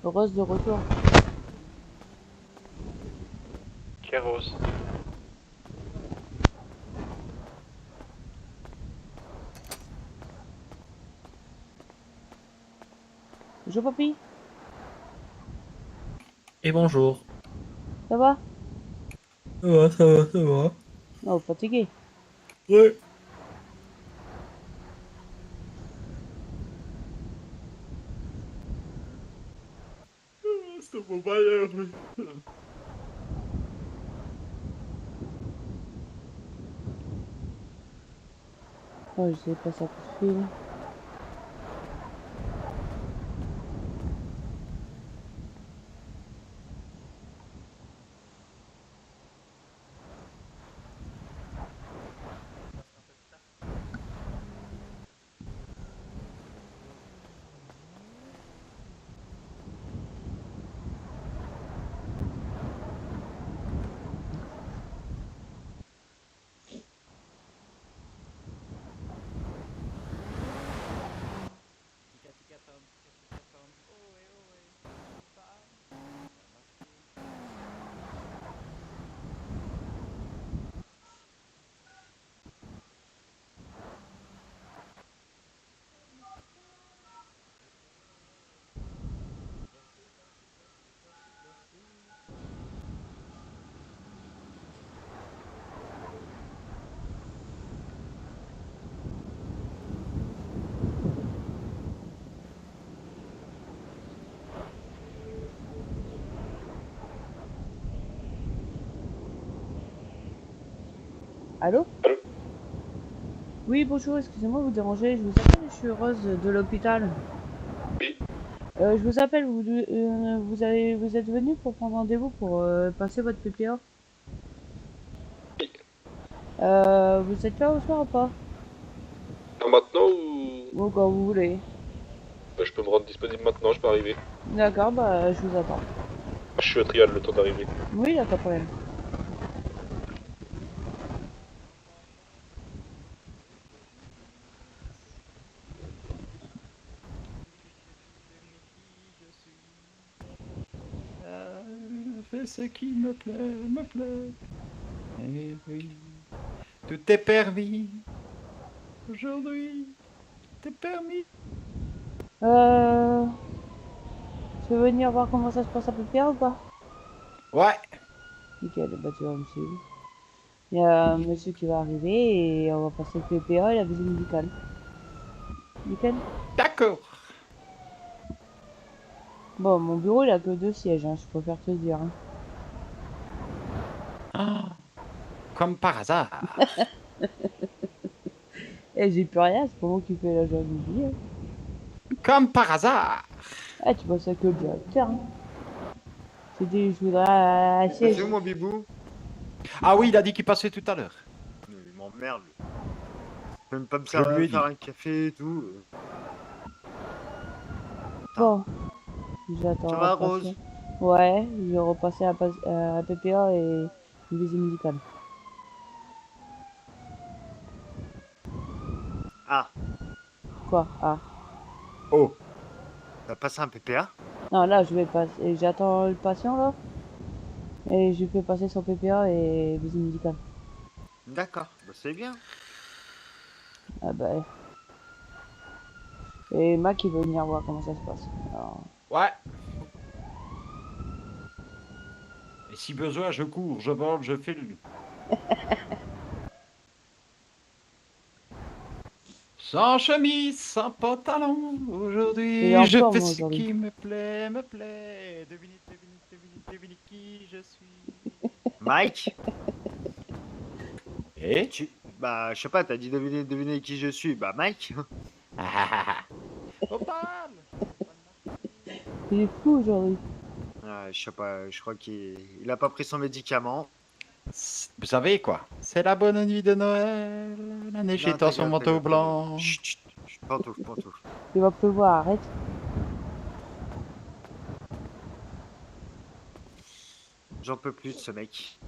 Rose de retour. Quelle Rose? Bonjour papy, Et bonjour. ça va? Ça va, ça va, ça va. Oh, fatigué. Ouais. Ça va pas l'air. Oh, je sais pas ça coup de fil. Allô? Allô? Oui, bonjour, excusez-moi de vous déranger. Je vous appelle, je suis Rose de l'hôpital. Oui. Je vous appelle, vous êtes venu pour prendre rendez-vous pour passer votre PPA. Oui. Vous êtes là au soir ou pas? Non, maintenant ou... Ou quand vous voulez. Bah, je peux me rendre disponible maintenant, je peux arriver. D'accord, bah je vous attends. Je suis au trial, le temps d'arriver. Oui, là, pas de problème. Fais ce qui me plaît, me plaît. Eh oui. Tout est permis. Aujourd'hui, tout est permis. Tu veux venir voir comment ça se passe à PPA ou pas? Ouais. Nickel, bah tu vas me suivre. Il y a un monsieur qui va arriver et on va passer le PPA et la visite médicale. Nickel. D'accord. Bon, mon bureau il a que 2 sièges, hein, je préfère te dire. Hein. Ah, comme par hasard. Eh, j'ai plus rien, c'est pas moi qui fais la journée du billet. Comme par hasard. Ah, tu bosses avec le directeur. Hein. J'ai dit, je voudrais un T'es siège. passé où, mon bibou? Ah oui, il a dit qu'il passait tout à l'heure. Il m'emmerde. Lui. Il peut même pas me Je lui ai faire dit. un café et tout. Bon, j'attends Ça votre va, patient. Rose? Ouais, je vais repasser à PPA et une visite médicale. Ah, Quoi? Ah. Oh. t'as passé un PPA? Non, là, je vais passer. J'attends le patient là. Et je lui fais passer son PPA et visite médicale. D'accord, bah c'est bien. Ah bah. Et Mac, il veut venir voir comment ça se passe. Alors, Ouais. Et si besoin, je cours, je vole, je file. Sans chemise, sans pantalon, il est aujourd'hui en je fais forme ce aujourd'hui. qui me plaît, me plaît. Devinez, devinez, devinez, devinez qui je suis. Mike? Et Bah, je sais pas, t'as dit deviner qui je suis. Bah, Mike? Opal. Il est fou aujourd'hui. Je sais pas, je crois qu'il a pas pris son médicament. Vous savez quoi? C'est la bonne nuit de Noël. La neige Non, étend ta son gueule, ta manteau gueule, ta gueule. blanc. Chut, chut, chut, pantoufle, pantoufle. Il va pleuvoir, arrête. J'en peux plus de ce mec.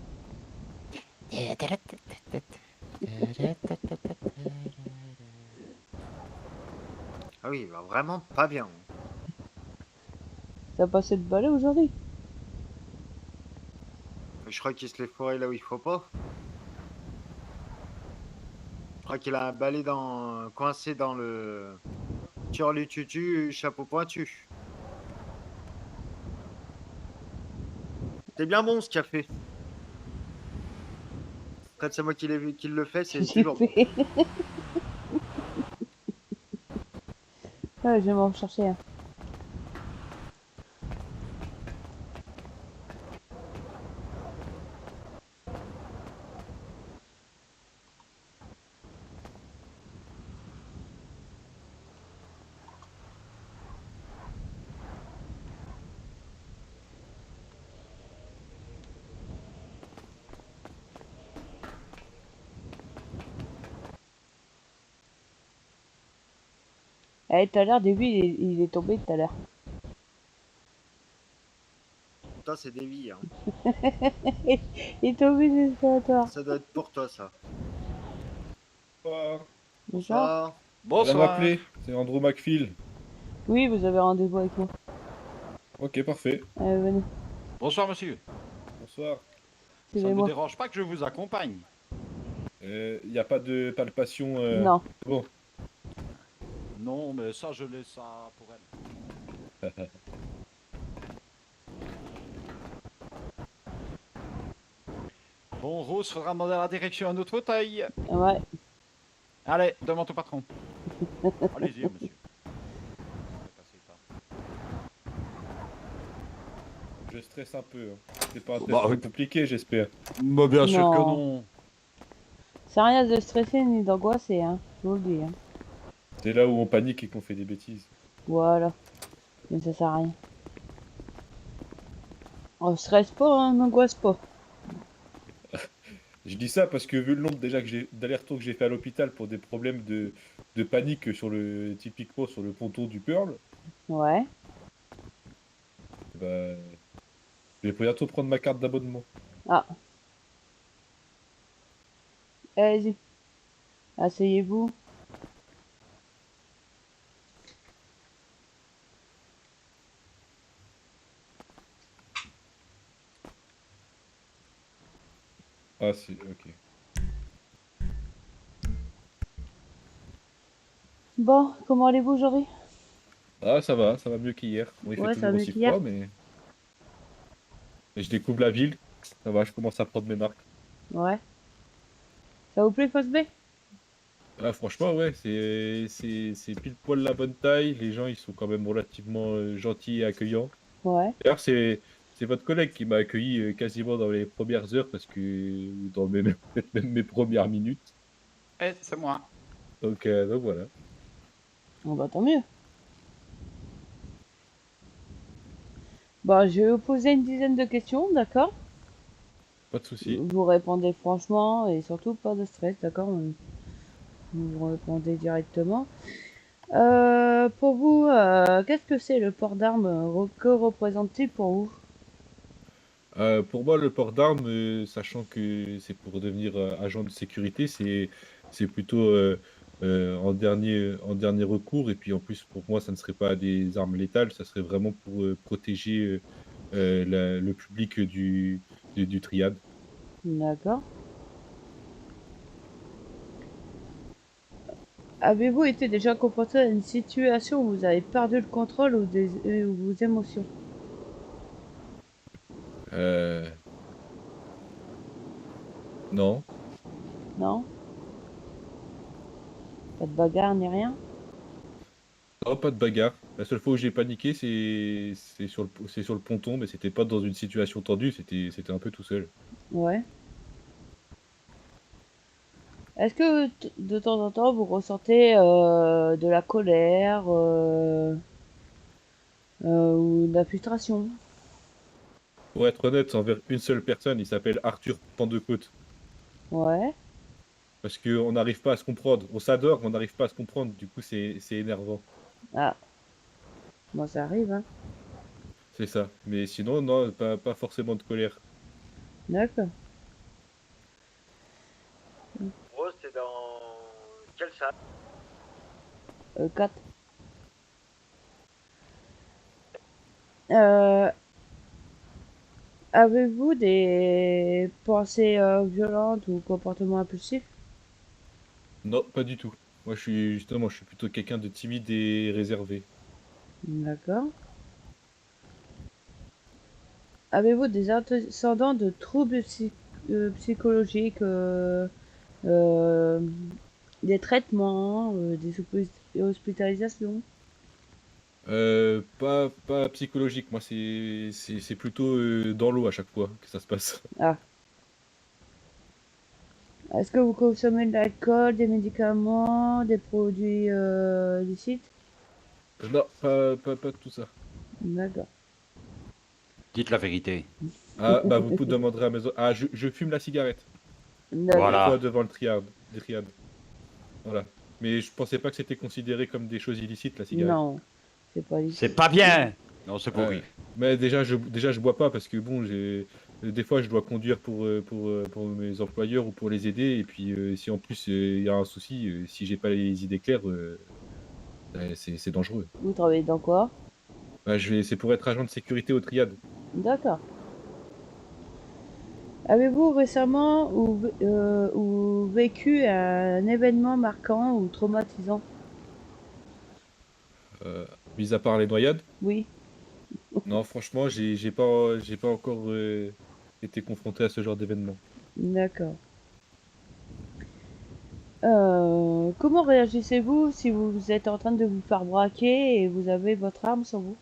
Ah oui, il va vraiment pas bien. T'as passé le balai aujourd'hui? Je crois qu'il se l'est foiré là où il faut pas. Je crois qu'il a un balai coincé dans le tutu, chapeau pointu. C'est bien bon ce café. Quand c'est moi qui le fais, c'est J'ai toujours bon. fait. Ouais, je vais m'en chercher un. Eh, tout à l'heure, début, il est tombé tout à l'heure. Toi, c'est des vies. Hein. Il est tombé juste à toi. Ça doit être pour toi, ça. Bonsoir. Bonsoir. Ça, Madame Bonsoir. appelé, c'est Andrew McPhil. Oui, vous avez rendez-vous avec moi. Ok, parfait. Venez, Bonsoir, monsieur. Bonsoir. Ça ne vous suivez-moi. dérange pas que je vous accompagne? Il n'y a pas de palpation. Non. Bon, Non, mais ça, je laisse ça pour elle. Bon, Rose, faudra demander à la direction un autre fauteuil. Ouais. Allez, demande au patron. Allez-y, monsieur. je stresse un peu. Hein. C'est pas un test Bah, trop oui. compliqué, j'espère. Bah, bien sûr que Non. non. C'est rien de stressé ni d'angoissé, hein. Je vous le dis, hein. C'est là où on panique et qu'on fait des bêtises. Voilà. Mais ça sert à rien. On stresse pas, on n'angoisse pas. Je dis ça parce que vu le nombre déjà d'allers-retours que j'ai fait à l'hôpital pour des problèmes de panique typiquement sur le ponton du Pearl, Ouais. bah, je vais bientôt prendre ma carte d'abonnement. Ah. Allez-y. Asseyez-vous. Ah si, ok. Bon, comment allez-vous aujourd'hui? Ah ça va mieux qu'hier. Bon, il fait Ouais, ça va toujours mieux aussi qu'hier. froid, mais je découvre la ville. Ça va, je commence à prendre mes marques. Ouais. Ça vous plaît, Fosbé? Ah, franchement, ouais, c'est pile poil la bonne taille. Les gens, ils sont quand même relativement gentils et accueillants. Ouais. D'ailleurs, c'est votre collègue qui m'a accueilli quasiment dans les premières heures, ou dans peut-être même mes premières minutes. Eh, c'est moi. Donc voilà. Bon, bah, tant mieux. Bon, je vais vous poser une dizaine de questions, d'accord? Pas de souci. Vous répondez franchement et surtout pas de stress, d'accord? Vous répondez directement. Pour vous, qu'est-ce que c'est le port d'armes? Que représente-t-il pour vous? Pour moi, le port d'armes, sachant que c'est pour devenir agent de sécurité, c'est plutôt en dernier recours. Et puis en plus, pour moi, ça ne serait pas des armes létales, ça serait vraiment pour protéger le public du triade. D'accord. Avez-vous été déjà confronté à une situation où vous avez perdu le contrôle ou vos émotions? Euh, non, Non? Pas de bagarre ni rien? non, pas de bagarre. La seule fois où j'ai paniqué, c'est sur le ponton, mais c'était pas dans une situation tendue, c'était un peu tout seul. Ouais. Est-ce que de temps en temps vous ressentez de la colère ou de la frustration? Pour être honnête, envers une seule personne, il s'appelle Arthur Pentecôte. Ouais. Parce qu'on n'arrive pas à se comprendre. On s'adore, mais on n'arrive pas à se comprendre. Du coup, c'est énervant. Ah, bon, ça arrive, hein. C'est ça. Mais sinon, non, pas forcément de colère. D'accord. Rose, t'es dans quelle salle? 4. Euh, Avez-vous des pensées violentes ou comportements impulsifs? Non, pas du tout. Moi, je suis plutôt quelqu'un de timide et réservé. D'accord. Avez-vous des antécédents de troubles psychologiques, euh, des traitements, des hospitalisations? Pas psychologique. Moi, c'est plutôt dans l'eau à chaque fois que ça se passe. Ah. Est-ce que vous consommez de l'alcool, des médicaments, des produits licites? Non, pas tout ça. D'accord. Dites la vérité. Ah, bah, vous demanderez à mes autres. Ah, je fume la cigarette. Des D'accord. fois Voilà. devant le triade. Voilà. Mais je pensais pas que c'était considéré comme des choses illicites, la cigarette. Non, c'est pas C'est licite. pas bien. Non, c'est Ouais. pourri. Mais déjà, je bois pas parce que bon, des fois, je dois conduire pour mes employeurs ou pour les aider. Et puis, si en plus il y a un souci, si j'ai pas les idées claires, c'est dangereux. Vous travaillez dans quoi? Bah, c'est pour être agent de sécurité au triade. D'accord. Avez-vous récemment ou vécu un événement marquant ou traumatisant? Euh, Mis à part les noyades, Oui, non, franchement, j'ai pas encore été confronté à ce genre d'événement. d'accord. Comment réagissez-vous si vous êtes en train de vous faire braquer et vous avez votre arme sur vous?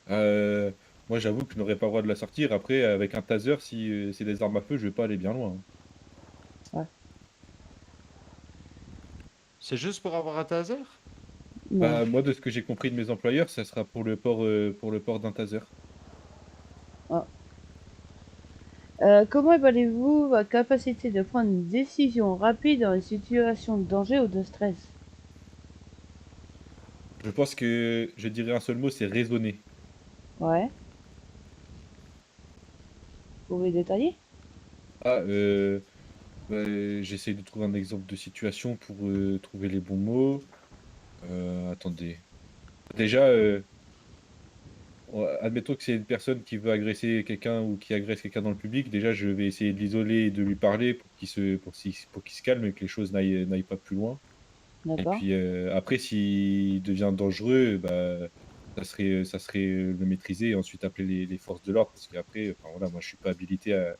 Euh, Moi, j'avoue que je n'aurais pas le droit de la sortir. Après, avec un taser, si c'est des armes à feu, je vais pas aller bien loin, hein. Ouais, C'est juste pour avoir un taser? non. Bah, moi, de ce que j'ai compris de mes employeurs, ça sera pour le port d'un taser. Ah. Comment évaluez-vous votre capacité de prendre une décision rapide dans une situation de danger ou de stress? Je pense que je dirais un seul mot, c'est raisonner. Ouais. Vous pouvez détailler? Ah, bah, j'essaie de trouver un exemple de situation pour trouver les bons mots. Attendez. Déjà, admettons que c'est une personne qui veut agresser quelqu'un ou qui agresse quelqu'un dans le public. Déjà, je vais essayer de l'isoler et de lui parler pour qu'il se calme et que les choses n'aillent pas plus loin. Et D'accord. puis après, s'il devient dangereux, bah, ça serait le maîtriser et ensuite appeler les forces de l'ordre. Parce qu'après, enfin, voilà, moi, je suis pas habilité à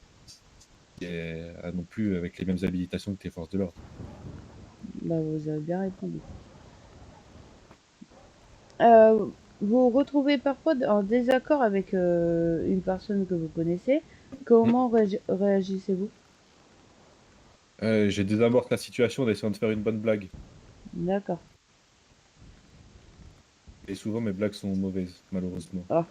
non plus avec les mêmes habilitations que les forces de l'ordre. Bah, vous avez bien répondu. Euh, vous vous retrouvez parfois en désaccord avec une personne que vous connaissez. Hmm. Comment réagissez-vous? Je désamorce la situation en essayant de faire une bonne blague. D'accord. Et souvent, mes blagues sont mauvaises, malheureusement. Ah.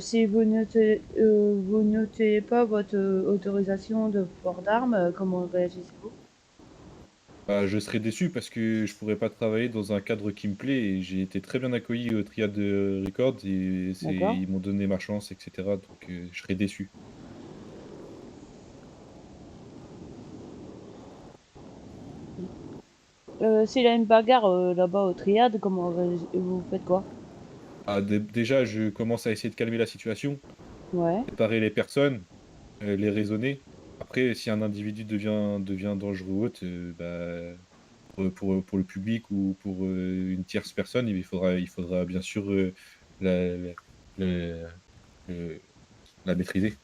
Si vous notez pas votre autorisation de port d'armes, comment réagissez-vous? Bah, je serais déçu parce que je pourrais pas travailler dans un cadre qui me plaît et j'ai été très bien accueilli au Triad Records et D'accord. ils m'ont donné ma chance, etc. Donc je serais déçu. S'il y a une bagarre là-bas au triade, vous faites quoi? Ah, déjà, je commence à essayer de calmer la situation, Ouais, séparer les personnes, les raisonner. Après, si un individu devient dangereux ou autre, bah, pour le public ou pour une tierce personne, il faudra bien sûr la, la, le- le- la maîtriser.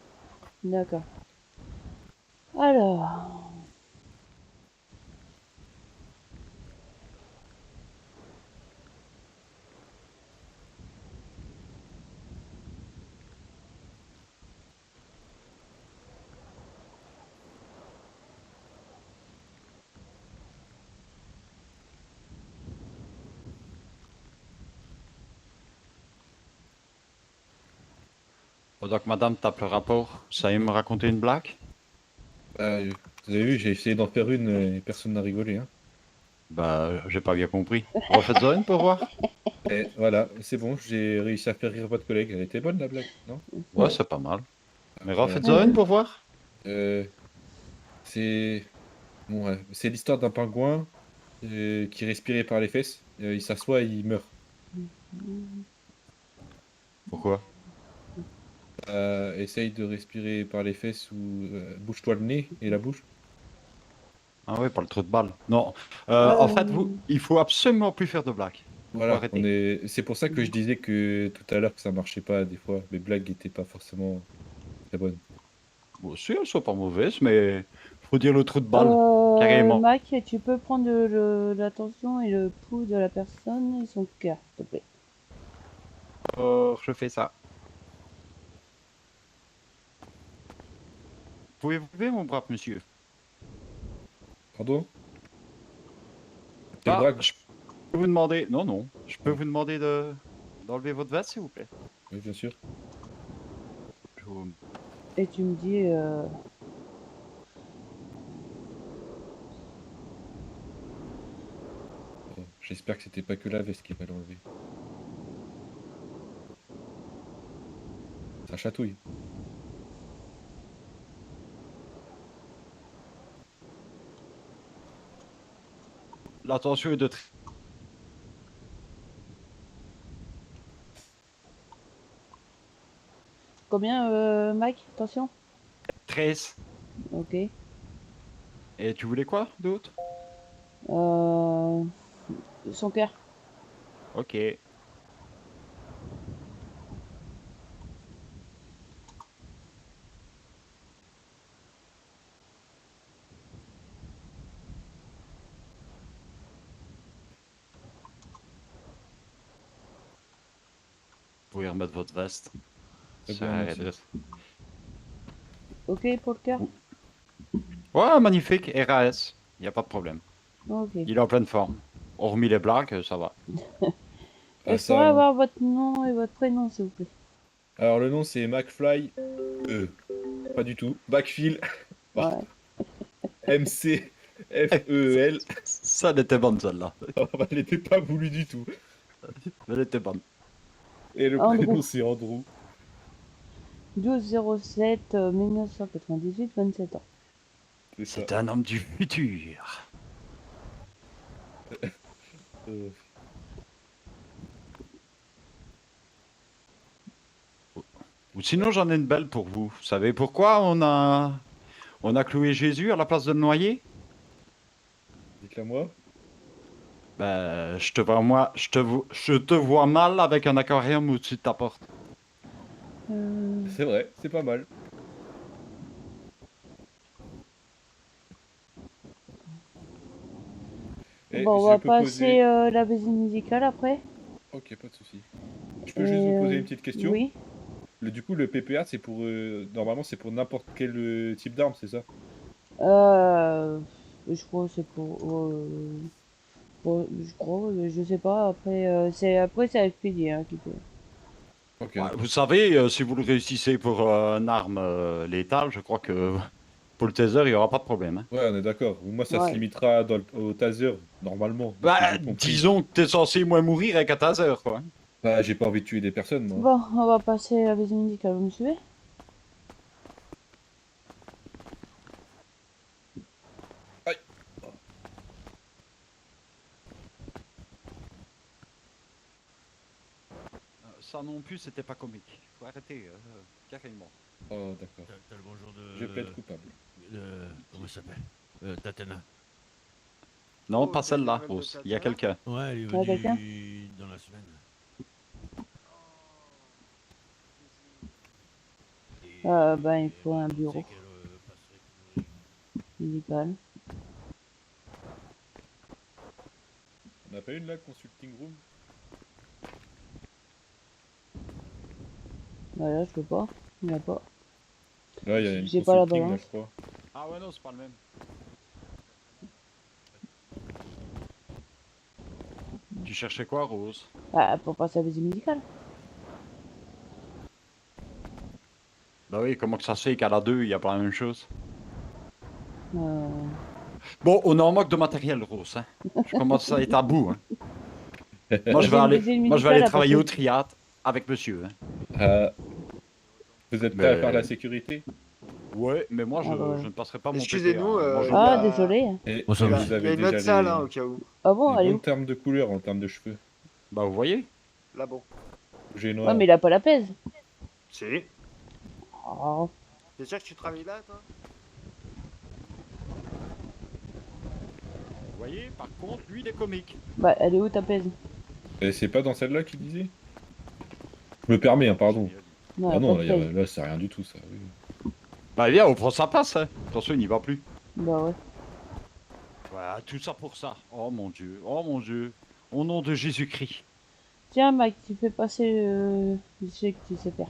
d'accord. Alors, Pendant que madame tape le rapport, ça y me raconter une blague? Bah, vous avez vu, j'ai essayé d'en faire une et personne n'a rigolé, hein. Bah, j'ai pas bien compris. Refaites-en une pour voir. Et voilà, c'est bon, j'ai réussi à faire rire votre collègue. Elle était bonne la blague, non? Ouais, c'est pas mal. Mais Voilà. refaites-en une pour voir. Euh, c'est bon, ouais, c'est l'histoire d'un pingouin qui respirait par les fesses. il s'assoit et il meurt. Pourquoi? Essaye de respirer par les fesses ou bouge-toi le nez et la bouche. Ah ouais, pas le trou de balle. Non. Euh, En fait, il faut absolument plus faire de blagues. Faut Voilà, arrêter. c'est pour ça que je disais que tout à l'heure que ça marchait pas des fois. Mes blagues n'étaient pas forcément très bonnes. Bon, si elles sont pas mauvaises, mais faut dire le trou de balle. Carrément. Mac, tu peux prendre la tension et le pouls de la personne et son cœur, s'il te plaît. Oh, je fais ça. Pouvez-vous lever, mon brave monsieur? Pardon? Quel brag? Je peux vous demander... Non, non. Je peux vous demander d'enlever votre veste, s'il vous plaît? Oui, bien sûr. Je vous- Et tu me dis... Bon, j'espère que c'était pas que la veste qui va l'enlever. Ça chatouille. La tension est de Combien, Mac? Attention. 13. Ok. Et tu voulais quoi d'autre? Son cœur. Ok. Vous pouvez remettre votre veste. Très Ça bien, arrête merci. de- Ok pour le cœur? Ouais, magnifique. RAS. Il n'y a pas de problème. Ok. Il est en pleine forme. Hormis les blagues, ça va. Ah, Je ça, pourrais hein. avoir votre nom et votre prénom, s'il vous plaît. Alors le nom c'est McFly. Pas du tout. Backfill. Ouais. MCFEL. Ça, elle était bonne, celle-là. Elle n'était pas voulue du tout. Elle était bonne. Et le Andrew. prénom c'est Andrew. 12-07 1998, 27 ans. C'est ça. C'est un homme du futur. Euh, Ou sinon, j'en ai une belle pour vous. Vous savez pourquoi on a cloué Jésus à la place de le noyer? Dites-la moi. Ben, je te vois mal avec un aquarium au-dessus de ta porte. C'est vrai, c'est pas mal. Et Bon, on je va peux passer poser... la visite musicale après. Ok, pas de souci. Je peux juste vous poser une petite question? Oui. Du coup, le PPA, c'est pour... normalement, c'est pour n'importe quel type d'arme, c'est ça? Je crois que c'est je crois, je sais pas. Après, c'est Expédié hein, qui fait. Ok, Ouais, d'accord. vous savez, si vous le réussissez pour une arme létale, je crois que pour le taser, il n'y aura pas de problème. Hein. Ouais, on est d'accord. Moi, ça se Ouais. limitera au taser, normalement. de ce que Bah, j'ai compris. disons que t'es censé moins mourir avec un taser, quoi. Bah, j'ai pas envie de tuer des personnes, moi. Bon, on va passer la visite musicale. Vous me suivez? Aïe. Ça non plus, c'était pas comique. Faut arrêter, carrément. Oh, d'accord. T'as le bonjour de. Je plaide coupable. Comment ça s'appelle Tatena. Non, Oh, pas t'as des celle-là, nouvelles de Rose. ta Il y a sœur quelqu'un. Ouais, elle est Ah, quelqu'un venue dans la semaine. Et Ben, il faut un je bureau sais qu'elle passerait musical. On n'a pas une là, consulting room? Bah là, je peux pas. Il n'y a pas. Là, il y a une J'ai pas la consulting, là, balance. je crois. Ah ouais, non, c'est pas le même. Tu cherchais quoi, Rose? Ah, pour passer à la visite musicale. Bah oui, comment que ça se fait qu'à la 2, il y a pas la même chose? Euh, Bon, on est en manque de matériel, Rose. Hein. Je commence à être à bout. Hein. Moi, je J'ai vais une visite moi, je vais aller musicale à travailler au passer. triade avec monsieur. Hein. Ah, vous êtes prêt à Mais- faire la sécurité? Ouais, mais moi, Ah bah. je ne passerai pas mon Excusez-nous, PPA, hein. Moi, je- il y Ah, a- désolé. Et Bon, ça il y va. a, vous il y a avez une autre déjà salle, hein, au cas où. Ah bon, les allez bons où? termes de couleur en termes de cheveux. Bah, vous voyez. Là-bas. J'ai Ouais, noir. mais il a pas la pèse. Si. Oh. T'es sûr que tu travailles là, toi? Vous voyez, par contre, lui, il est comique. Bah, elle est où ta pèse? Et c'est pas dans celle-là qu'il disait? Je me permets, hein, pardon. Non, Ah elle a non, pas de là, pèse. là, c'est rien du tout, ça. Oui. Bah, viens, on prend sa place, hein. Attention, il n'y va plus. Bah ouais. Voilà, tout ça pour ça. Oh mon Dieu, oh mon Dieu. Au nom de Jésus-Christ. Tiens, Mike, tu fais passer. Je sais que tu sais faire.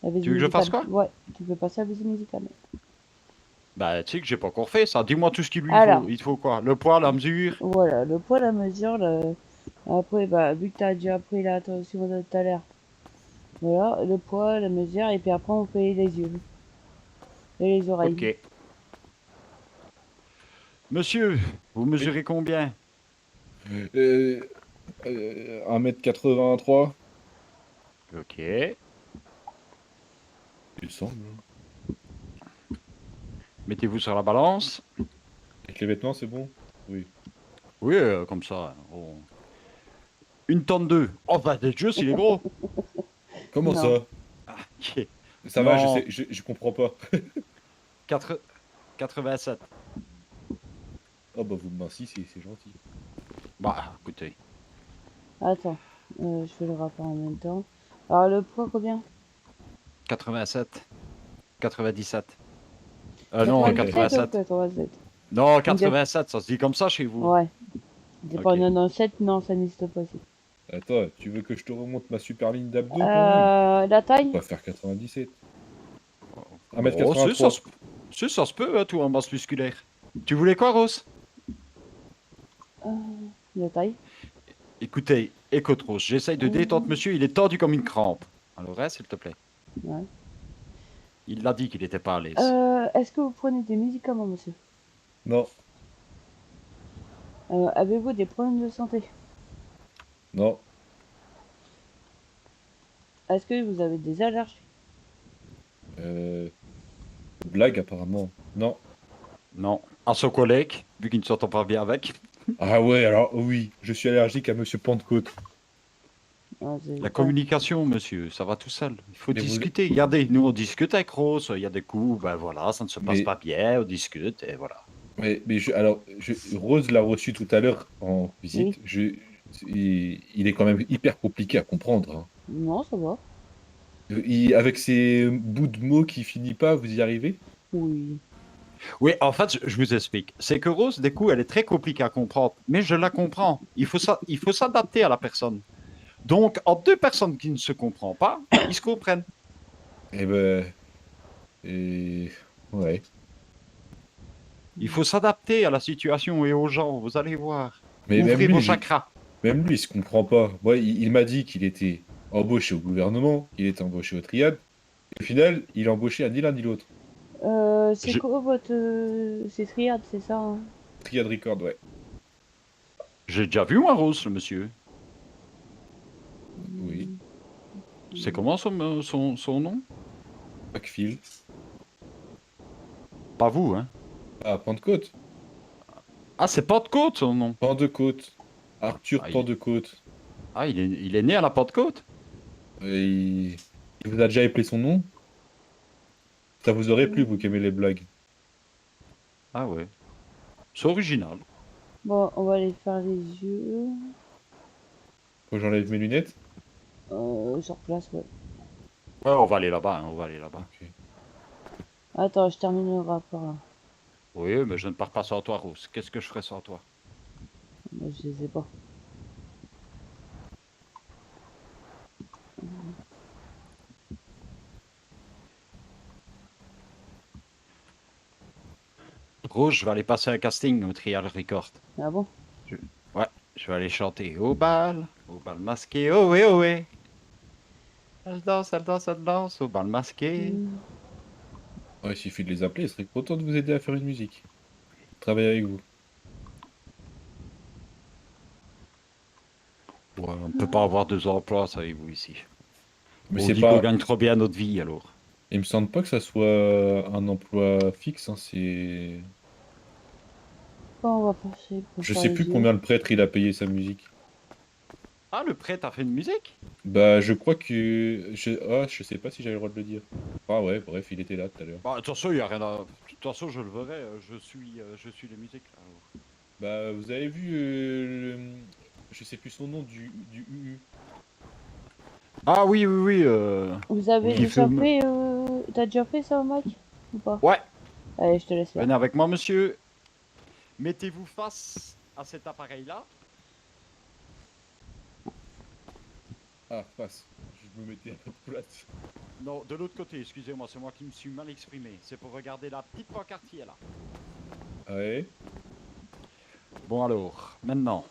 La visite Tu veux que je fasse médicale. Ouais, tu fais passer la visite médicale. Bah, tu sais que j'ai pas encore fait ça. Dis-moi tout ce qu'il lui Alors. faut. Il te faut quoi? Le poids, la mesure? Voilà, le poids, la mesure, après, bah, vu que t'as déjà pris la tension de tout à l'heure. Voilà, le poids, la mesure, et puis après, on fait les yeux. Et les oreilles. Ok. Monsieur, vous mesurez combien? Euh, 1m83, Ok. il semble. Mettez-vous sur la balance. Avec les vêtements, c'est bon? Oui. Oui, comme ça. Une tonne 2. Oh, bah, des jeux, il est gros. Comment Non. ça? Ok. Ça va, Non. je comprends pas. 87. Oh bah vous me mincissez, c'est gentil. Bah, écoutez. Attends, je fais le rapport en même temps. Alors, le poids, combien? 87. 97. Non, 97 ou 87. 87? Non, 87, ça se dit comme ça chez vous. Ouais. C'est pas Ok. 97, non, ça n'existe pas ici. Attends, tu veux que je te remonte ma super ligne d'abdos quand même? La taille? On va faire 97. Oh, 1m83. ça se peut, hein, tout en masse musculaire. Tu voulais quoi, Rose? La taille? Écoutez, écoute, Rose, j'essaye de détendre monsieur, il est tendu comme une crampe. Alors, reste, s'il te plaît. Ouais. Il l'a dit qu'il n'était pas à l'aise. Est-ce que vous prenez des médicaments, monsieur? Non, Avez-vous des problèmes de santé? non, Est-ce que vous avez des allergies? blague apparemment. Non. Non. À son collègue, vu qu'il ne s'entend pas bien avec. Ah ouais, alors oui, je suis allergique à Monsieur Pentecôte. Ah, c'est La pas- communication, monsieur, ça va tout seul. Il faut Mais vous- discuter. Regardez, nous, on discute avec Rose. Il y a des coups, ben voilà, ça ne se passe Mais- pas bien, on discute, et voilà. Mais Rose l'a reçu tout à l'heure en visite. Il est quand même hyper compliqué à comprendre, hein. Non, ça va. Avec ses bouts de mots qui finit pas, vous y arrivez? Oui. Oui, en fait, je vous explique. C'est que Rose, des coups, elle est très compliquée à comprendre, mais je la comprends. Il faut s'adapter à la personne. Donc, en deux personnes qui ne se comprennent pas, ils se comprennent. Eh ben. Ouais. Il faut s'adapter à la situation et aux gens, vous allez voir. Mais Ouvrez même vos lui, chakras. même lui, il se comprend pas. Moi, il m'a dit qu'il était embauché au gouvernement, qu'il était embauché au triade. Et au final, il est embauché à ni l'un ni l'autre. C'est Je- quoi votre... C'est triade, c'est ça, hein? Triade Record, ouais. J'ai déjà vu, moi, Rose, le monsieur. Oui. C'est comment son nom? Backfield. Pas vous, hein? Ah, Pentecôte. Ah, c'est Pentecôte, son nom. Pentecôte. Arthur Ah, Pentecôte. Ah, il est né à la Pentecôte? Il vous a déjà appelé son nom? Ça vous aurait plu, vous qui aimez les blagues. Ah ouais. C'est original. Bon, on va aller faire les yeux. Faut que j'enlève mes lunettes? Sur place, ouais. Ouais, on va aller là-bas, hein, on va aller là-bas. Ok. Attends, je termine le rapport, là. Oui, mais je ne pars pas sans toi, Rose. Qu'est-ce que je ferais sans toi? Moi, je sais pas. Rose, je vais aller passer un casting au Trial Record. Ah bon? Je vais aller chanter au bal masqué, ohé, ohé. Elle danse, elle danse, elle danse, au bal masqué. Ouais, il suffit de les appeler, ils seraient contents de vous aider à faire une musique. Travailler avec vous. Ouais, on ne peut pas avoir deux emplois, savez-vous, ici. Mais On c'est dit pas. qu'on gagne trop bien notre vie, alors. Il me semble pas que ça soit un emploi fixe, hein, c'est... Bon, on va passer pour Je faire sais les plus yeux. combien le prêtre il a payé sa musique. Ah, le prêtre a fait une musique? Bah, je crois que... je sais pas si j'avais le droit de le dire. Ah ouais, bref, il était là tout à l'heure. Bah, de toute façon, il y a rien à... De toute façon, je le verrai, je suis les musiques. Là. Bah, vous avez vu, je sais plus son nom, du UU. Ah oui, oui, oui. Vous avez Oui. déjà fait... T'as déjà fait ça, Mike? Ou pas? Ouais, Allez, je te laisse faire. venez avec moi, monsieur. Mettez-vous face à cet appareil-là. Ah, passe. Je me mettais un peu plate. Non, de l'autre côté, excusez-moi, c'est moi qui me suis mal exprimé. C'est pour regarder la petite pancarte qui est là. Ouais. Bon alors, maintenant,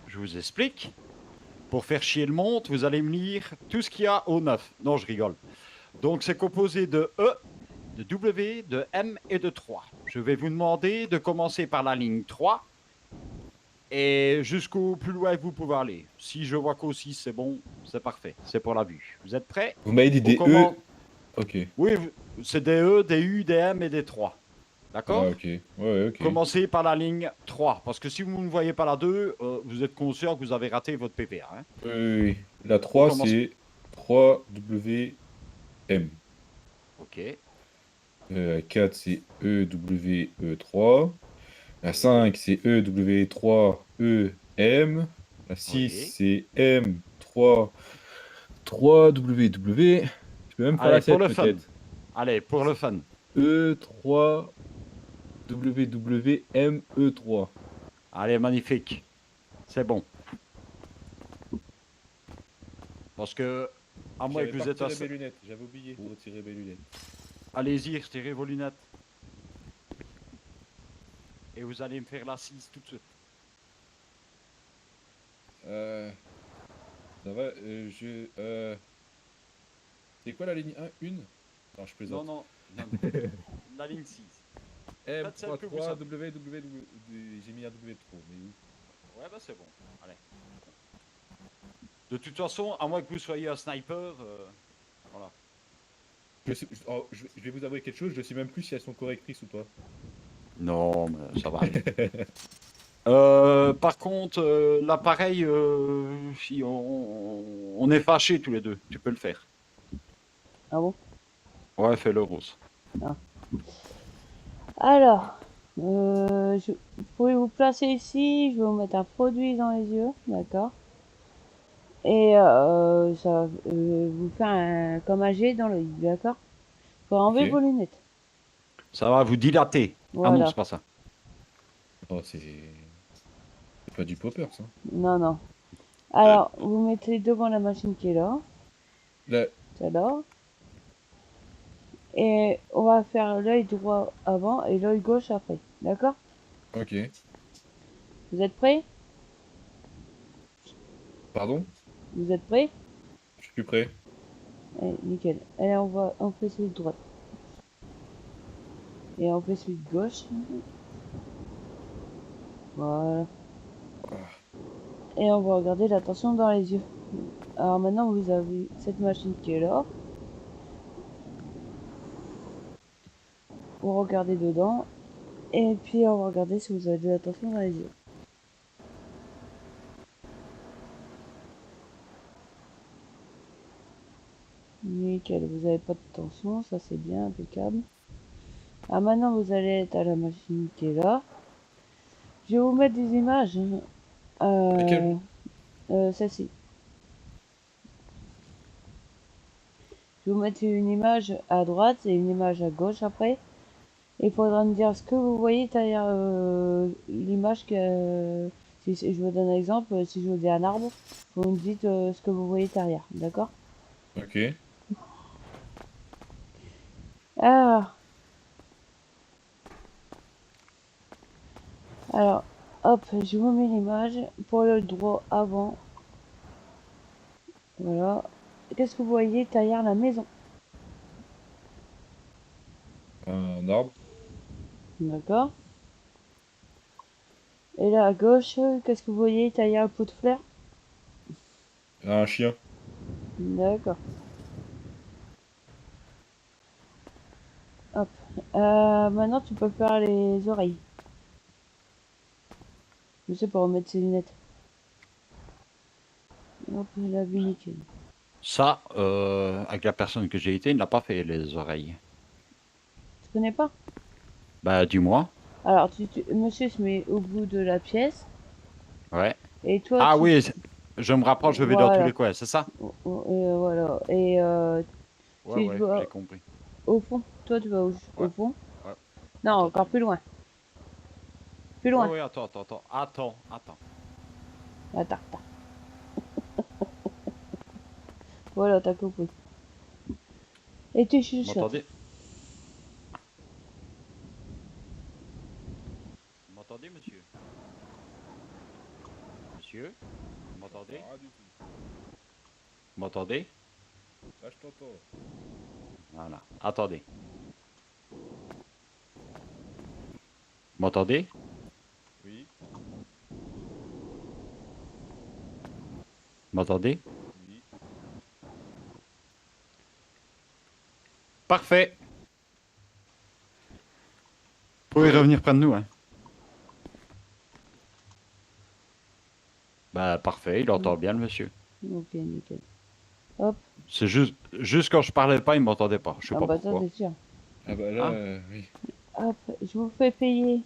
je vous explique. Pour faire chier le monde, vous allez me lire tout ce qu'il y a au 9. Non, je rigole. Donc c'est composé de E, de W, de M et de 3. Je vais vous demander de commencer par la ligne 3 et jusqu'au plus loin que vous pouvez aller. Si je vois qu'au 6, c'est bon, c'est parfait. C'est pour la vue. Vous êtes prêts? Vous m'avez dit On des commence- E. Ok. Oui, c'est des E, des U, des M et des 3. D'accord? Ah, ok. Ouais, ok. Commencez par la ligne 3, parce que si vous ne voyez pas la 2, vous êtes conscient que vous avez raté votre PPA. Hein. Oui, oui, oui. La On 3, commence. c'est 3WM. Ok. La 4, c'est EWE3. La 5, c'est EW3EM. La 6, Oui. c'est M3 3WW. Je peux même faire Allez, la pour 7 le fun. peut-être. Allez, pour le fun. E3WWME3. Allez, magnifique. C'est bon. Parce que, à moins J'avais que pas vous êtes... retiré mes lunettes. J'avais oublié de retirer mes lunettes. Allez-y, retirez vos lunettes. Et vous allez me faire la 6 tout de suite. Ça va, c'est quoi la ligne 1? Une? Non, je Non, plaisante. non, non. La ligne 6. M Faites celle que vous 3 savez. WWW. J'ai mis un W trop, mais oui. Ouais, bah c'est bon. Allez. De toute façon, à moins que vous soyez un sniper, voilà. Je vais vous avouer quelque chose, je sais même plus si elles sont correctrices ou pas. Non, mais ça va aller. Par contre, l'appareil, si on est fâchés tous les deux, tu peux le faire. Ah bon? Ouais, fais-le, Rose. Alors, vous pouvez vous placer ici, je vais vous mettre un produit dans les yeux, d'accord? Et ça va vous faire comme un jet dans l'œil, d'accord? Faut enlever Ok. vos lunettes. Ça va vous dilater. Ah non, Voilà. c'est pas ça. Oh, c'est pas du popper, ça. Non, non. Alors, vous mettez devant la machine qui est là, Là, celle-là. Et on va faire l'œil droit avant et l'œil gauche après, d'accord? ok. Vous êtes prêts? Pardon? Vous êtes prêts? Je suis plus prêt. Allez, nickel. Allez, on fait celui de droite. Et on fait celui de gauche. Voilà. Et on va regarder l'attention dans les yeux. Alors maintenant, vous avez cette machine qui est là. Vous regardez dedans. Et puis on va regarder si vous avez de l'attention dans les yeux. Nickel, vous avez pas de tension, ça c'est bien, impeccable. Alors maintenant vous allez être à la machine qui est là. Je vais vous mettre des images. Laquelle? Celle-ci. Je vais vous mettre une image à droite et une image à gauche après. Il faudra me dire ce que vous voyez derrière l'image que... si je vous donne un exemple, si je vous dis un arbre, vous me dites ce que vous voyez derrière, d'accord? Ok. Alors, hop, je vous mets l'image pour le droit avant. Voilà. Qu'est-ce que vous voyez derrière la maison? Un arbre. D'accord. Et là à gauche, qu'est-ce que vous voyez derrière le pot de fleurs? Un chien. D'accord. Maintenant, tu peux faire les oreilles. Je sais, pour remettre ses lunettes. Hop, il a vu nickel. Ça, avec la personne que j'ai été, il n'a pas fait les oreilles. Tu connais pas? Bah, dis-moi. Alors, monsieur se met au bout de la pièce. Ouais. Et toi, Ah tu... oui, je me rapproche, je vais dans tous Voilà. les coins, c'est ça? Voilà. Et Ouais, tu ouais, vas j'ai compris. au fond. Toi, tu vas au Ouais, fond. ouais. Non, Attends, encore attends. plus loin. Plus Ouais, loin. ouais, attends. Attends, attends. Voilà, t'as compris. Et tu Vous chuchotes. m'entendez? Vous m'entendez, monsieur? Monsieur? Vous m'entendez? Pas du tout. Vous m'entendez? Là, je t'entends. Voilà. Attendez. Vous m'entendez? Oui, Vous m'entendez? oui. Parfait. Vous pouvez revenir près de nous, hein? Bah, parfait, il entend bien le monsieur. Ok, nickel. Hop. C'est juste quand je parlais pas, il m'entendait pas. Je sais Ah pas bah ça, pourquoi. c'est sûr. Ah bah là, Hein? oui. Hop, je vous fais payer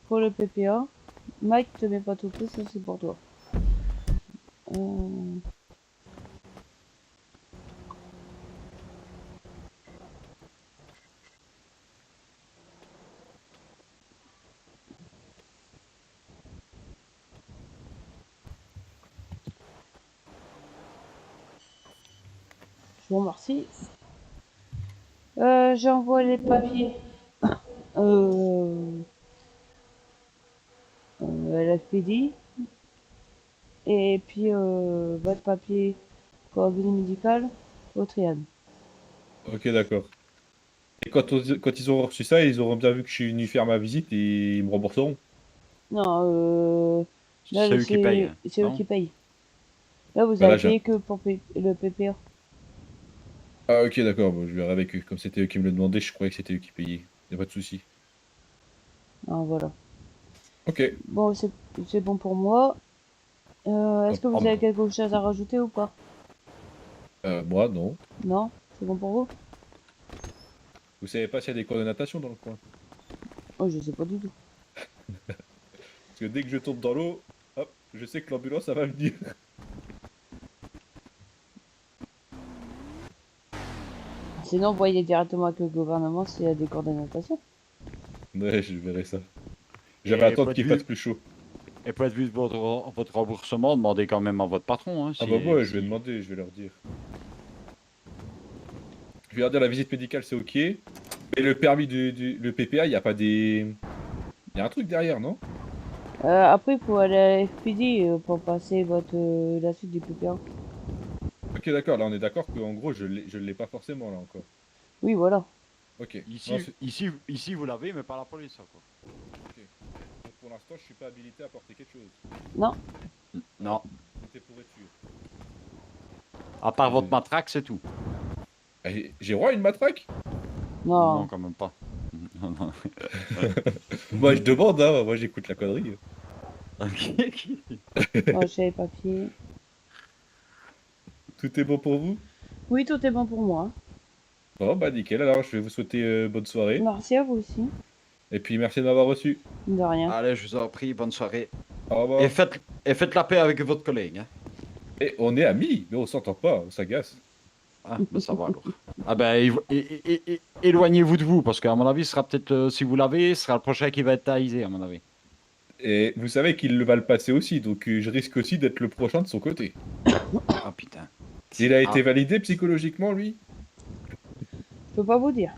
pour le PPA. Mike, te mets pas tout plus, ça c'est pour toi. Euh, je vous remercie. J'envoie les papiers euh, à la FPD. Et puis votre papier coordonnées médicales au triade. Ok, d'accord. Et quand ils auront reçu ça, ils auront bien vu que je suis venu faire ma visite et ils me rembourseront. Non, là C'est eux qui payent, hein, c'est eux non? qui payent. Là vous Bah avez là, payé que pour le PPA. Ah ok, d'accord, bon, je verrai avec eux. Comme c'était eux qui me le demandaient, je croyais que c'était eux qui payaient. Y a pas de souci. Ah, voilà. Ok. Bon, c'est bon pour moi. Est-ce Hop, que vous avez hop. quelque chose à rajouter ou pas? Moi, non. Non? C'est bon pour vous? Vous savez pas s'il y a des cours de natation dans le coin? Oh, je sais pas du tout. Parce que dès que je tombe dans l'eau, hop, je sais que l'ambulance, ça va venir. Sinon, voyez directement avec le gouvernement s'il y a des cours de natation. Ouais, je verrai ça. Et J'avais attendre point de qu'il fasse vue, plus chaud. et point de vue de votre remboursement, demandez quand même à votre patron, hein, Ah bah moi, je vais si... demander, je vais leur dire. Je vais leur dire la visite médicale, c'est ok. Mais le permis le PPA, il n'y a pas des... Il y a un truc derrière, non? Après, il faut aller à la FPD pour passer la suite du PPA. Ok, d'accord, là on est d'accord qu'en gros, je l'ai pas forcément là encore. Oui, voilà. Ok. Ici, Non, ici, vous l'avez, mais pas la police, quoi. donc pour l'instant, je suis pas habilité à porter quelque chose. Non. Non. C'était pour être sûr. À part votre Désolé. matraque, c'est tout. J'ai droit à une matraque? Non. Non, quand même pas. Moi, je demande, hein, moi j'écoute la connerie. Moi, j'ai les papiers. Tout est bon pour vous? Oui, tout est bon pour moi. Bon, bah nickel, alors je vais vous souhaiter bonne soirée. Merci à vous aussi. Et puis merci de m'avoir reçu. De rien. Allez, je vous en prie, bonne soirée. Au revoir. Et faites la paix avec votre collègue. Hein. Et on est amis, mais on s'entend pas, on s'agace. Ah, ben ça va alors. Ah ben, éloignez-vous de vous, parce qu'à mon avis, ce sera peut-être, si vous l'avez, ce sera le prochain qui va être taisé, à mon avis. Et vous savez qu'il va le passer aussi, donc je risque aussi d'être le prochain de son côté. Ah putain. Il a été validé psychologiquement, lui? Je peux pas vous dire.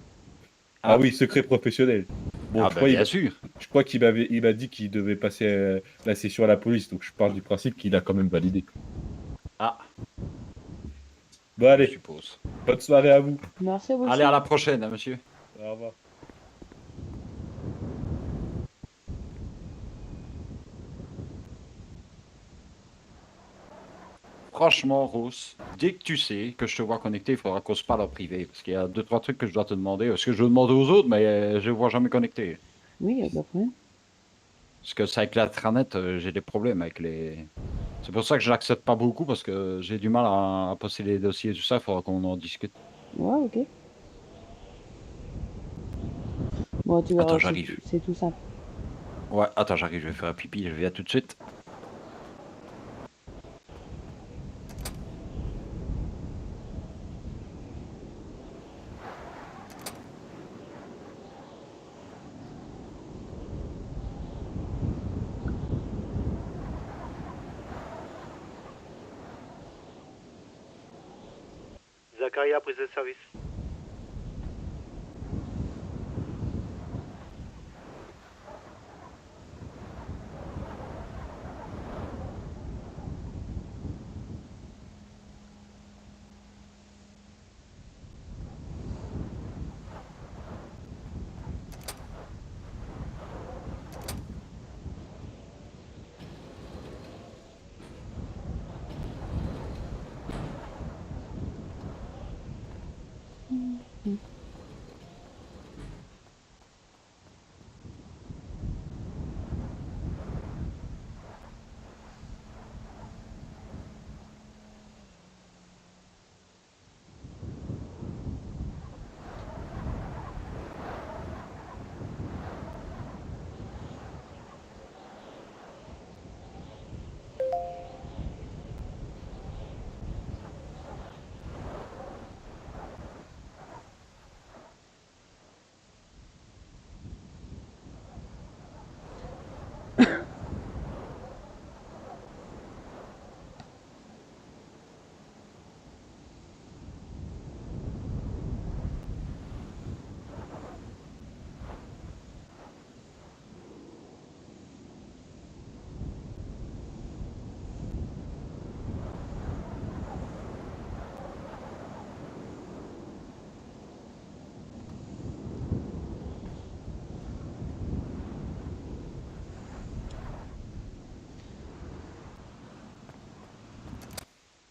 Ah oui, secret professionnel. Bon, Ah je ben, crois, bien sûr. je crois il m'a dit qu'il devait passer la session à la police, donc je pars du principe qu'il a quand même validé. Ah, Bon, je allez, suppose. bonne soirée à vous. Merci à vous Allez, aussi. à la prochaine, hein, monsieur. Au revoir. franchement, Rose, dès que tu sais que je te vois connecté, il faudra qu'on se parle en privé. Parce qu'il y a 2-3 trucs que je dois te demander. Parce que je veux demander aux autres, mais je ne vois jamais connecté. Oui, y a pas de problème. Parce que c'est avec l'intranet, j'ai des problèmes avec les. C'est pour ça que je l'accepte pas beaucoup, parce que j'ai du mal à poster les dossiers et tout ça. Il faudra qu'on en discute. Ouais, ok. Bon, tu verras, Attends, j'arrive. c'est tout simple. Ouais, attends, j'arrive, je vais faire un pipi, je viens tout de suite. Zacharia, prise de service.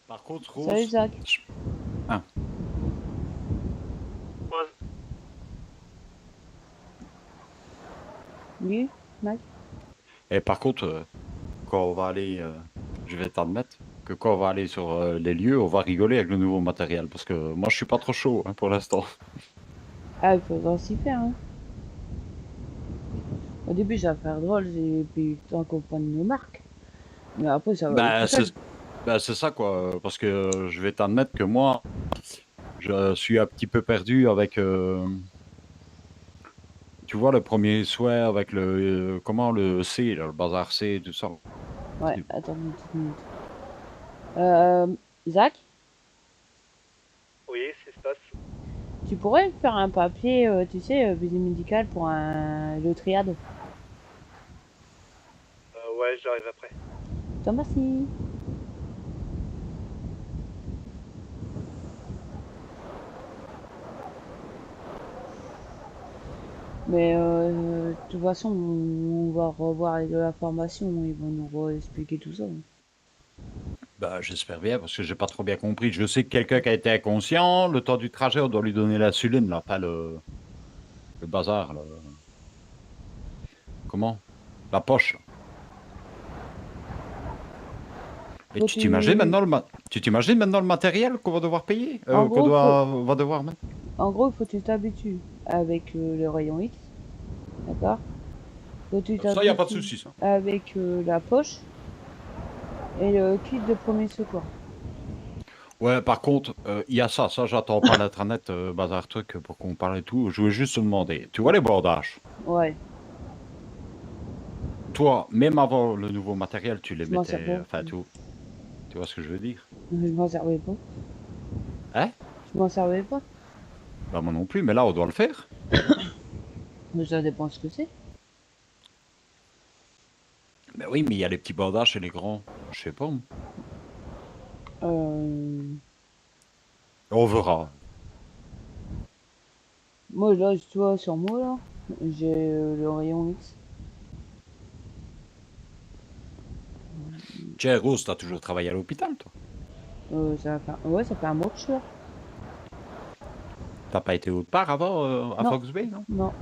Par contre, Rose. Salut, Zach. Ah. Oui, Mac. Et par contre, quand on va aller, je vais t'admettre que quand on va aller sur les lieux, on va rigoler avec le nouveau matériel. Parce que moi, je suis pas trop chaud hein, pour l'instant. Ah, il faudra s'y faire, hein. Au début, ça va faire drôle, et puis tant qu'on prenne nos marques. Mais après, ça va aller Bah, tout seul. c'est ça, quoi. Parce que je vais t'admettre que moi, je suis un petit peu perdu avec. Tu vois, le premier souhait avec le. Comment le C, là, le bazar C, tout ça. Ouais, attends une petite minute. Euh, Zach, Oui, c'est ce qui se passe. tu pourrais faire un papier, tu sais, visite médicale pour le triade. Ouais, j'arrive après. Je te remercie. Mais de toute façon, on va revoir la formation, ils vont nous expliquer tout ça. Bah, j'espère bien, parce que j'ai pas trop bien compris. Je sais que quelqu'un qui a été inconscient, le temps du trajet, on doit lui donner l'insuline, là, pas le bazar, là. Comment? La poche. Et Faut tu t'imagines maintenant le matériel qu'on va devoir payer? En Qu'on gros, on va devoir mettre? En gros, il faut que tu t'habitues avec le rayon X, d'accord? Faut que tu Ça, y a pas de t'habitues souci, ça. avec la poche et le kit de premier secours. Ouais, par contre, il y a ça. Ça, j'attends pas l'intranet, bazar truc, pour qu'on parle et tout. Je voulais juste te demander. Tu vois les bordages? Ouais, Toi, même avant le nouveau matériel, tu les je m'en sers mettais. pas. Enfin, tout. Tu vois ce que je veux dire? Je m'en servais pas. Hein? Je m'en servais pas. Bah, moi non plus, mais là, on doit le faire. Mais ça dépend ce que c'est. Mais oui, mais il y a les petits bordages et les grands. Je sais pas. Moi. Euh... On verra. Moi, là, tu vois, sur moi, là, j'ai le rayon X. Tiens, Rose, t'as toujours travaillé à l'hôpital, toi? Ouais, ça fait un mois que je suis là. T'as pas été autre part avant à Non. Fox Bay, non? Non.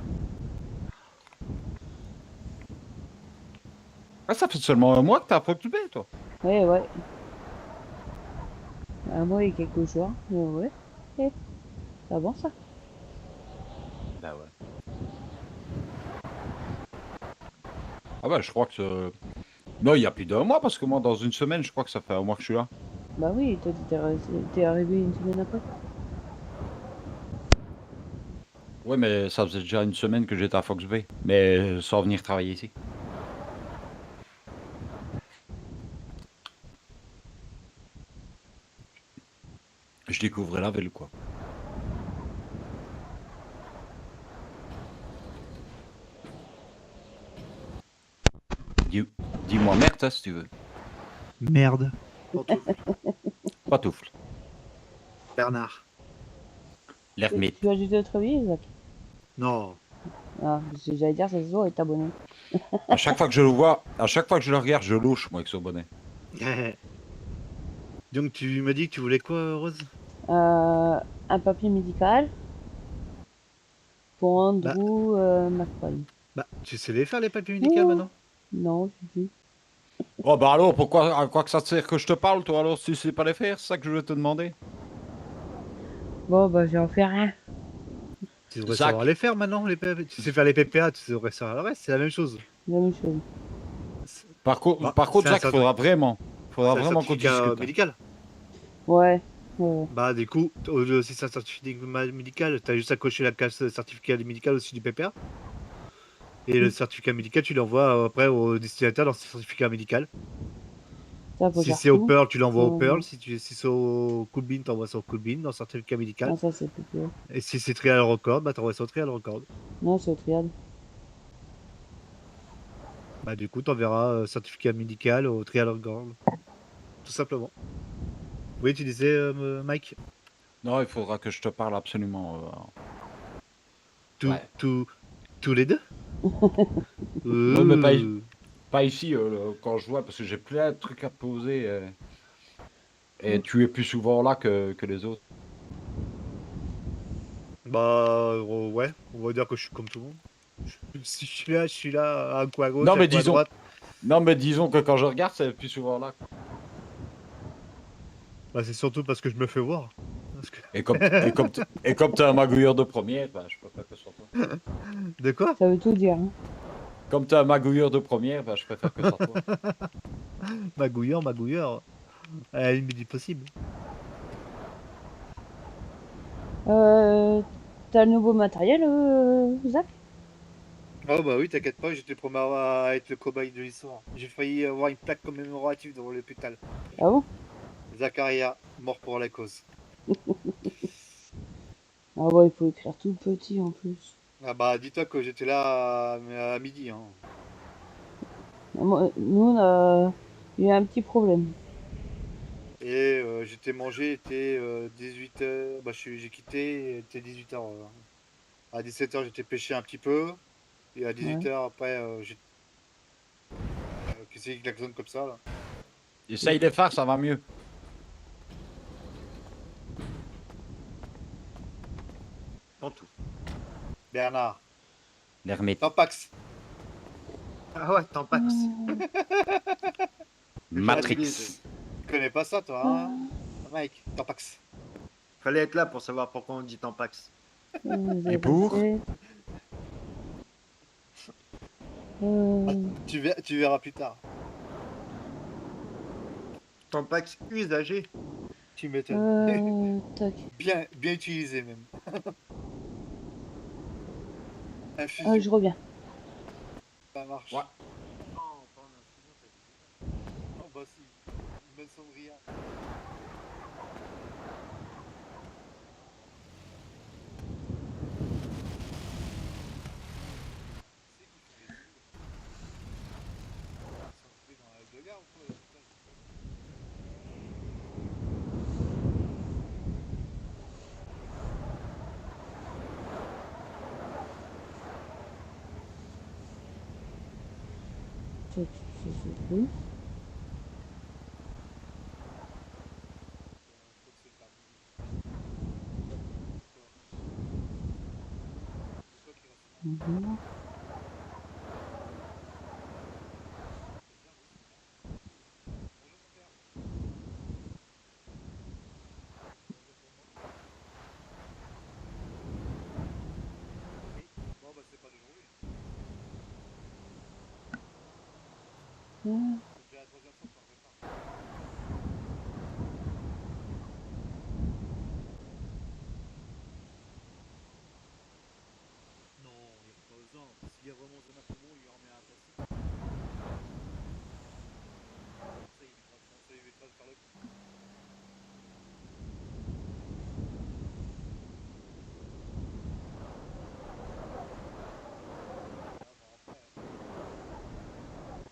Ah, ça fait seulement un mois que t'es à Fox Bay, toi. Ouais. Un mois et quelques jours. Ouais. Eh, ça avance ça. Bah ouais. Ah bah je crois que... Non, il y a plus d'un mois, parce que moi, dans une semaine, je crois que ça fait un mois que je suis là. Bah oui, toi t'es arrivé une semaine après. Ouais, mais ça faisait déjà une semaine que j'étais à Fox Bay, mais sans venir travailler ici. Je découvrais la ville, quoi. Dis- Dis-moi merde, hein, si tu veux. Merde. Pantoufle. Patoufle. Bernard. L'ermite. Tu as juste de travailler, Zach? Non. Ah, parce que j'allais dire, ça se voit, est abonné. À chaque fois que je le vois, à chaque fois que je le regarde, je louche, moi, avec ce bonnet. Donc tu m'as dit que tu voulais quoi, Rose? Un papier médical pour Bah, Andrew McFly. tu sais les faire les papiers médicaux Ouh. maintenant? Non, je sais Oh bah alors, pourquoi, à quoi que ça te sert que je te parle, toi, alors, si tu sais pas les faire, c'est ça que je veux te demander. plus. Bon, bah, j'en fais rien. Tu devrais Zach. savoir les faire maintenant, les PPA. Tu sais faire les PPA, tu devrais savoir le reste, c'est la même chose. La même chose. Par Bah, contre, c'est un Zach, faudra vraiment qu'on certificat discute. médical. Ouais. Bah, du coup, si c'est un certificat médical, t'as juste à cocher la case certificat médical au-dessus du PPA. Et le certificat médical, tu l'envoies après au destinataire dans ce certificat médical. Ça, faut Si faire c'est au tout. Pearl, tu l'envoies au Pearl. Ouais. Si c'est au Cool Bean, t'envoies ça au Cool Bean dans le certificat médical. Non, ça, c'est plus que... Et si c'est Trial Record, bah t'envoies ça au Trial Record. Non, c'est au triade. Bah, du coup, t'enverras certificat médical au Trial Record. Tout simplement. Oui, tu disais, Mike? Non, il faudra que je te parle absolument. Tous Ouais. tous les deux? Ouais, mais Ouh. pas ici, quand je vois, parce que j'ai plein de trucs à te poser. Et tu es plus souvent là que les autres. Bah, ouais, on va dire que je suis comme tout le monde. Si je suis là, un coup à gauche, Non, un mais coup à droite. non, mais disons que quand je regarde, c'est plus souvent là, quoi. Bah, c'est surtout parce que je me fais voir. Parce que... Et comme t'es un magouilleur de première, bah, je préfère que ce soit toi. De quoi? Ça veut tout dire. Hein. Comme t'es un magouilleur de première, bah, je préfère que ce soit toi. Magouilleur. À la limite du possible. T'as le nouveau matériel, Zach? Oh bah oui, t'inquiète pas, j'étais promis à être le cobaye de l'histoire. J'ai failli avoir une plaque commémorative devant l'hôpital. Ah bon? Zacharia, mort pour la cause. Ah ouais, il faut écrire tout petit en plus. Ah bah dis-toi que j'étais là à midi. Hein. Nous, on a eu un petit problème. Et j'étais mangé, était 18h. Bah j'ai quitté, il était 18h. À 17h j'étais pêché un petit peu. Et à Ouais. 18h après, j'ai... Qu'est-ce qui klaxonne comme ça là? Essaye de les faire, ça va mieux. Pantou. Bernard. L'ermite. Tampax. Ah ouais, Tampax. Matrix. Tu connais pas ça toi, hein? Mike, Tampax. Fallait être là pour savoir pourquoi on dit Tampax. Vous Et avez pour passé. Tu verras plus tard. Tampax usagé. Tu m'étonnes. Tac. Bien utilisé même. Infusion, Ah, je reviens. ça marche. Ouais. Non, pas en infusion, t'as dit. Oh bah si, une bonne sangria. C'est qu'ils font des sangria. Ils sont trouvés dans la halle de gare ou quoi? Tac, je sais plus. Mhm. Bon, bah, c'est pas d'aujourd'hui. Ah. C'est déjà la troisième fois qu'on fait ça. Non, il n'y a pas besoin. S'il y a vraiment un poumon, il en remet un plastique. Ça évitera de faire le coup.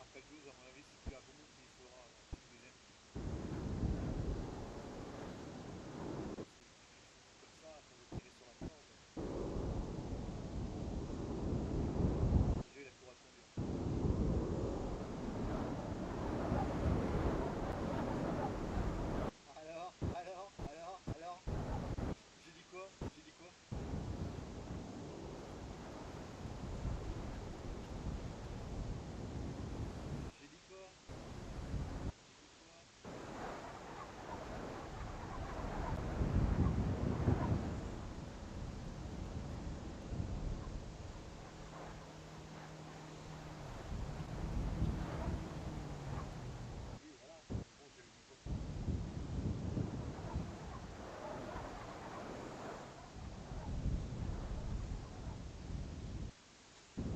Après 12, à mon avis, c'est plus un poumon qu'il faudra une deuxième. Comme ça, pour le tirer sur la corde. Déjà, il a pour attendu. Alors j'ai dit quoi? J'ai dit quoi? J'ai dit quoi? Oui, voilà. Bon, j'ai dit quoi?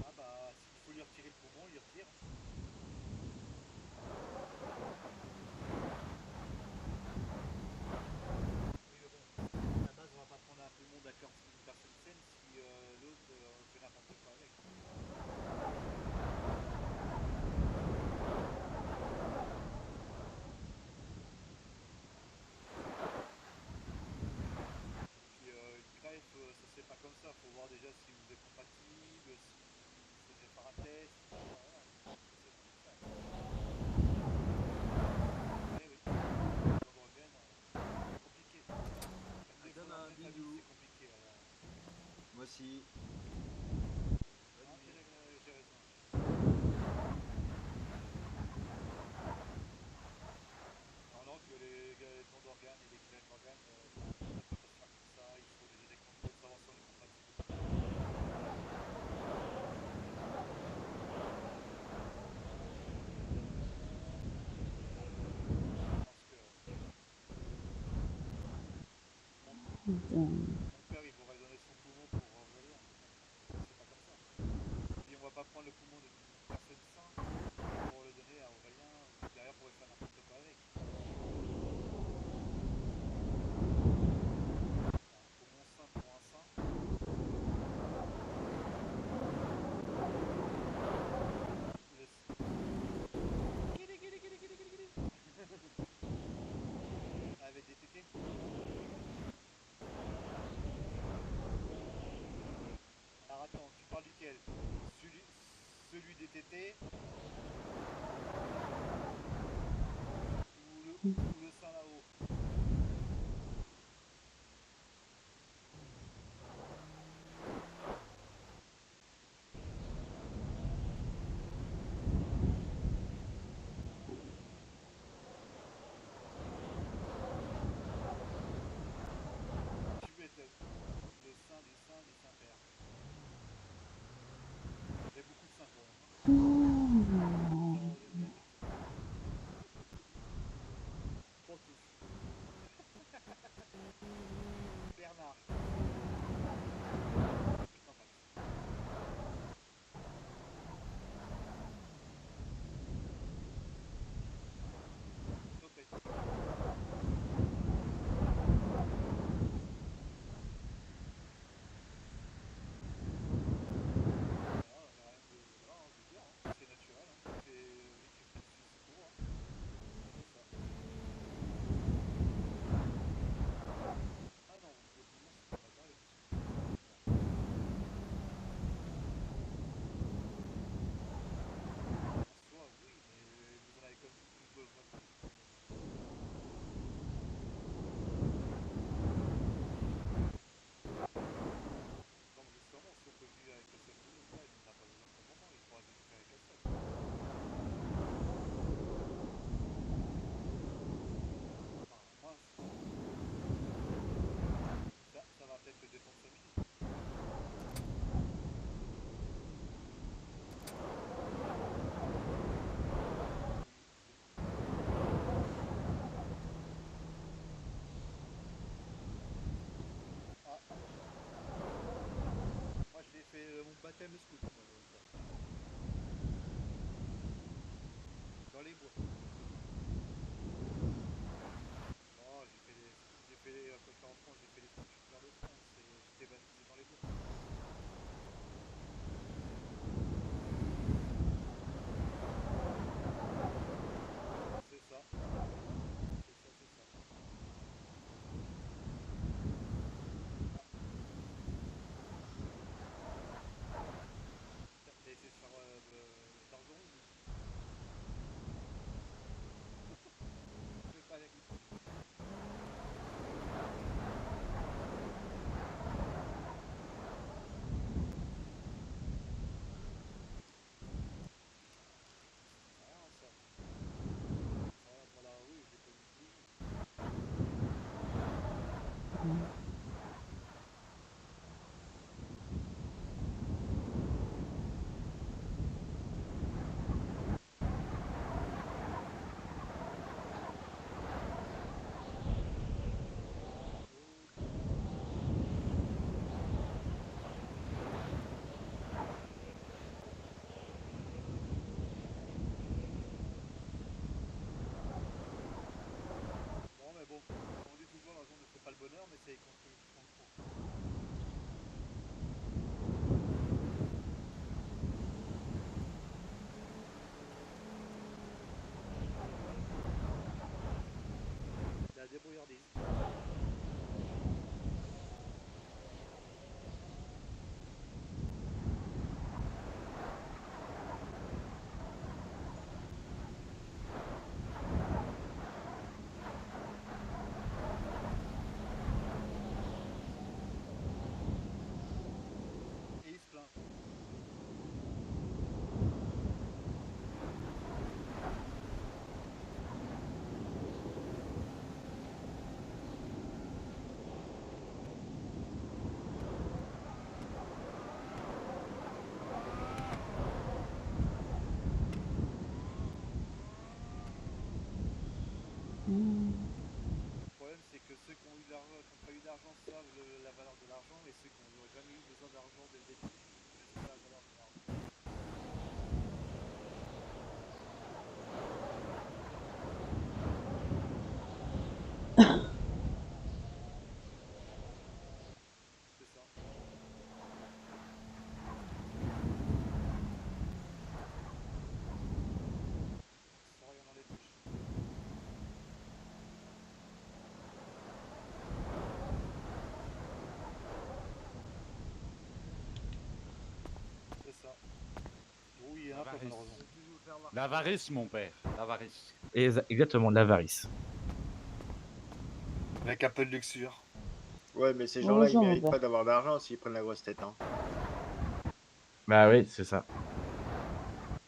Ah bah, s'il faut lui retirer le poumon, il lui retire. Oui, mais bon, à la base, on va pas prendre un poumon d'une personne saine si l'autre fait n'importe quoi avec. Puis une greffe, ça se fait pas comme ça. Faut voir déjà si vous êtes compatible, si faut déjà faire un test. Voilà. C'est comme ça. Eh oui. L'endroit bien, c'est compliqué. Même des Donne fois, dans un cette famille, bisou. c'est compliqué. Alors. Moi aussi. Non, j'ai raison. Parlant que les dons d'organes et les greffes d'organes, ça peut pas se faire comme ça. Il faut déjà des contrôles, savoir si on est compatible. Parce que Putain. mon père, il voudrait donner son poumon pour revenir. C'est pas comme ça. Et on va pas prendre le poumon d'une personne saine pour le donner à Aurélien, derrière pour faire n'importe quoi avec. Un poumon sain pour un sain. Avec des tétés. Alors attends, tu parles duquel? Celui des tétés ou le sein là-haut? Tu m'étonnes. Le sein du sein du Saint-Père. Il y a beaucoup de seins quand même. Oh. Genre, fait mon baptême scout. Moi, dans les bois. Non, à peu près en France, j'ai fait les scouts vers de France et j'étais baptisé dans les bois. C'est ça. C'est ça. T'as essayé de faire d'argent ou pas la gueule. Ah, ça. Dans la rue, j'ai pas eu de Non, mais bon, on dit toujours l'argent ne fait pas le bonheur, mais c'est les construits qui font le fond. La débrouillardise. Et il se plaint. Le problème, c'est que ceux qui ont eu de l'argent, qui n'ont pas eu d'argent savent la valeur de l'argent, et ceux qui n'ont jamais eu besoin d'argent dès le début, ne savent pas la valeur de l'argent. C'est ça. Sans rien dans les poches. C'est ça. Oui, un peu L'avarice. malheureusement. L'avarice, mon père. L'avarice. Exactement, l'avarice. Avec un peu de luxure. Ouais, mais ces gens-là, ils Bonjour, mon méritent père. pas d'avoir d'argent s'ils prennent la grosse tête. Hein. Bah oui, c'est ça.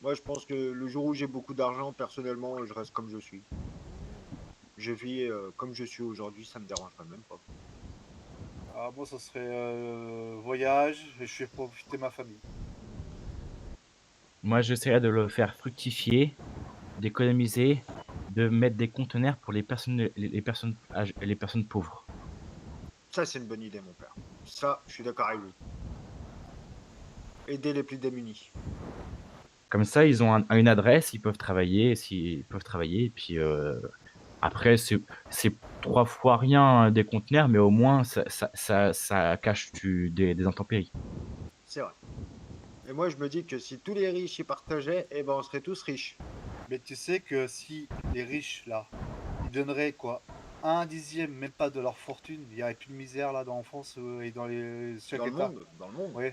Moi, je pense que le jour où j'ai beaucoup d'argent, personnellement, je reste comme je suis. Je vis comme je suis aujourd'hui, ça me dérangerait même pas. Alors moi, ça serait voyage, et je fais profiter ma famille. Moi, j'essaierais de le faire fructifier, d'économiser, de mettre des conteneurs pour les personnes pauvres. Ça, c'est une bonne idée, mon père. Ça, je suis d'accord avec vous. Aider les plus démunis. Comme ça, ils ont une adresse, ils peuvent travailler, et puis après, c'est 3 fois rien des conteneurs, mais au moins, ça cache des intempéries. C'est vrai. Et moi, je me dis que si tous les riches y partageaient, eh ben, on serait tous riches. Mais tu sais que si les riches, là, ils donneraient quoi, 1/10, même pas de leur fortune, il n'y aurait plus de misère là en France et dans chaque Dans le État. monde. Dans le monde. Oui.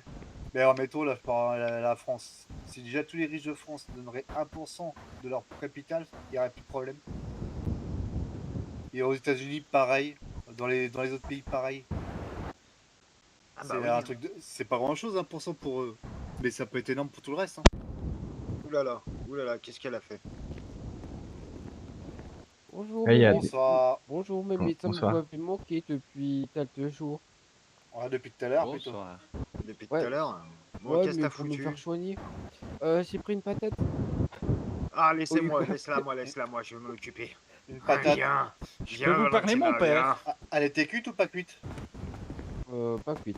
Mais alors, mettons, là, je parle la France. Si déjà tous les riches de France donneraient 1% de leur capital, il n'y aurait plus de problème. Et aux États-Unis, pareil. Dans les autres pays, pareil. Ah C'est bah oui. un truc c'est pas grand-chose, 1% pour eux. Mais ça peut être énorme pour tout le reste. Hein. Oulala, qu'est-ce qu'elle a fait? Bonjour, Ah, il y a mais des- Bonsoir. bonjour, mais ça me Bonsoir. fait manquer depuis quelques jours. Ouais, depuis tout à l'heure, plutôt. Bonsoir. Depuis tout Ouais. à l'heure. Bon, Ouais, qu'est-ce que mais t'as pour me foutu? faire soigner, j'ai pris une patate. Ah, laissez-moi, Oui. laisse-la moi, je vais m'en occuper. Une patate. Viens, Je viens, peux vous parler, Valentina, mon père? Ah, elle était cuite ou pas cuite? Pas cuite.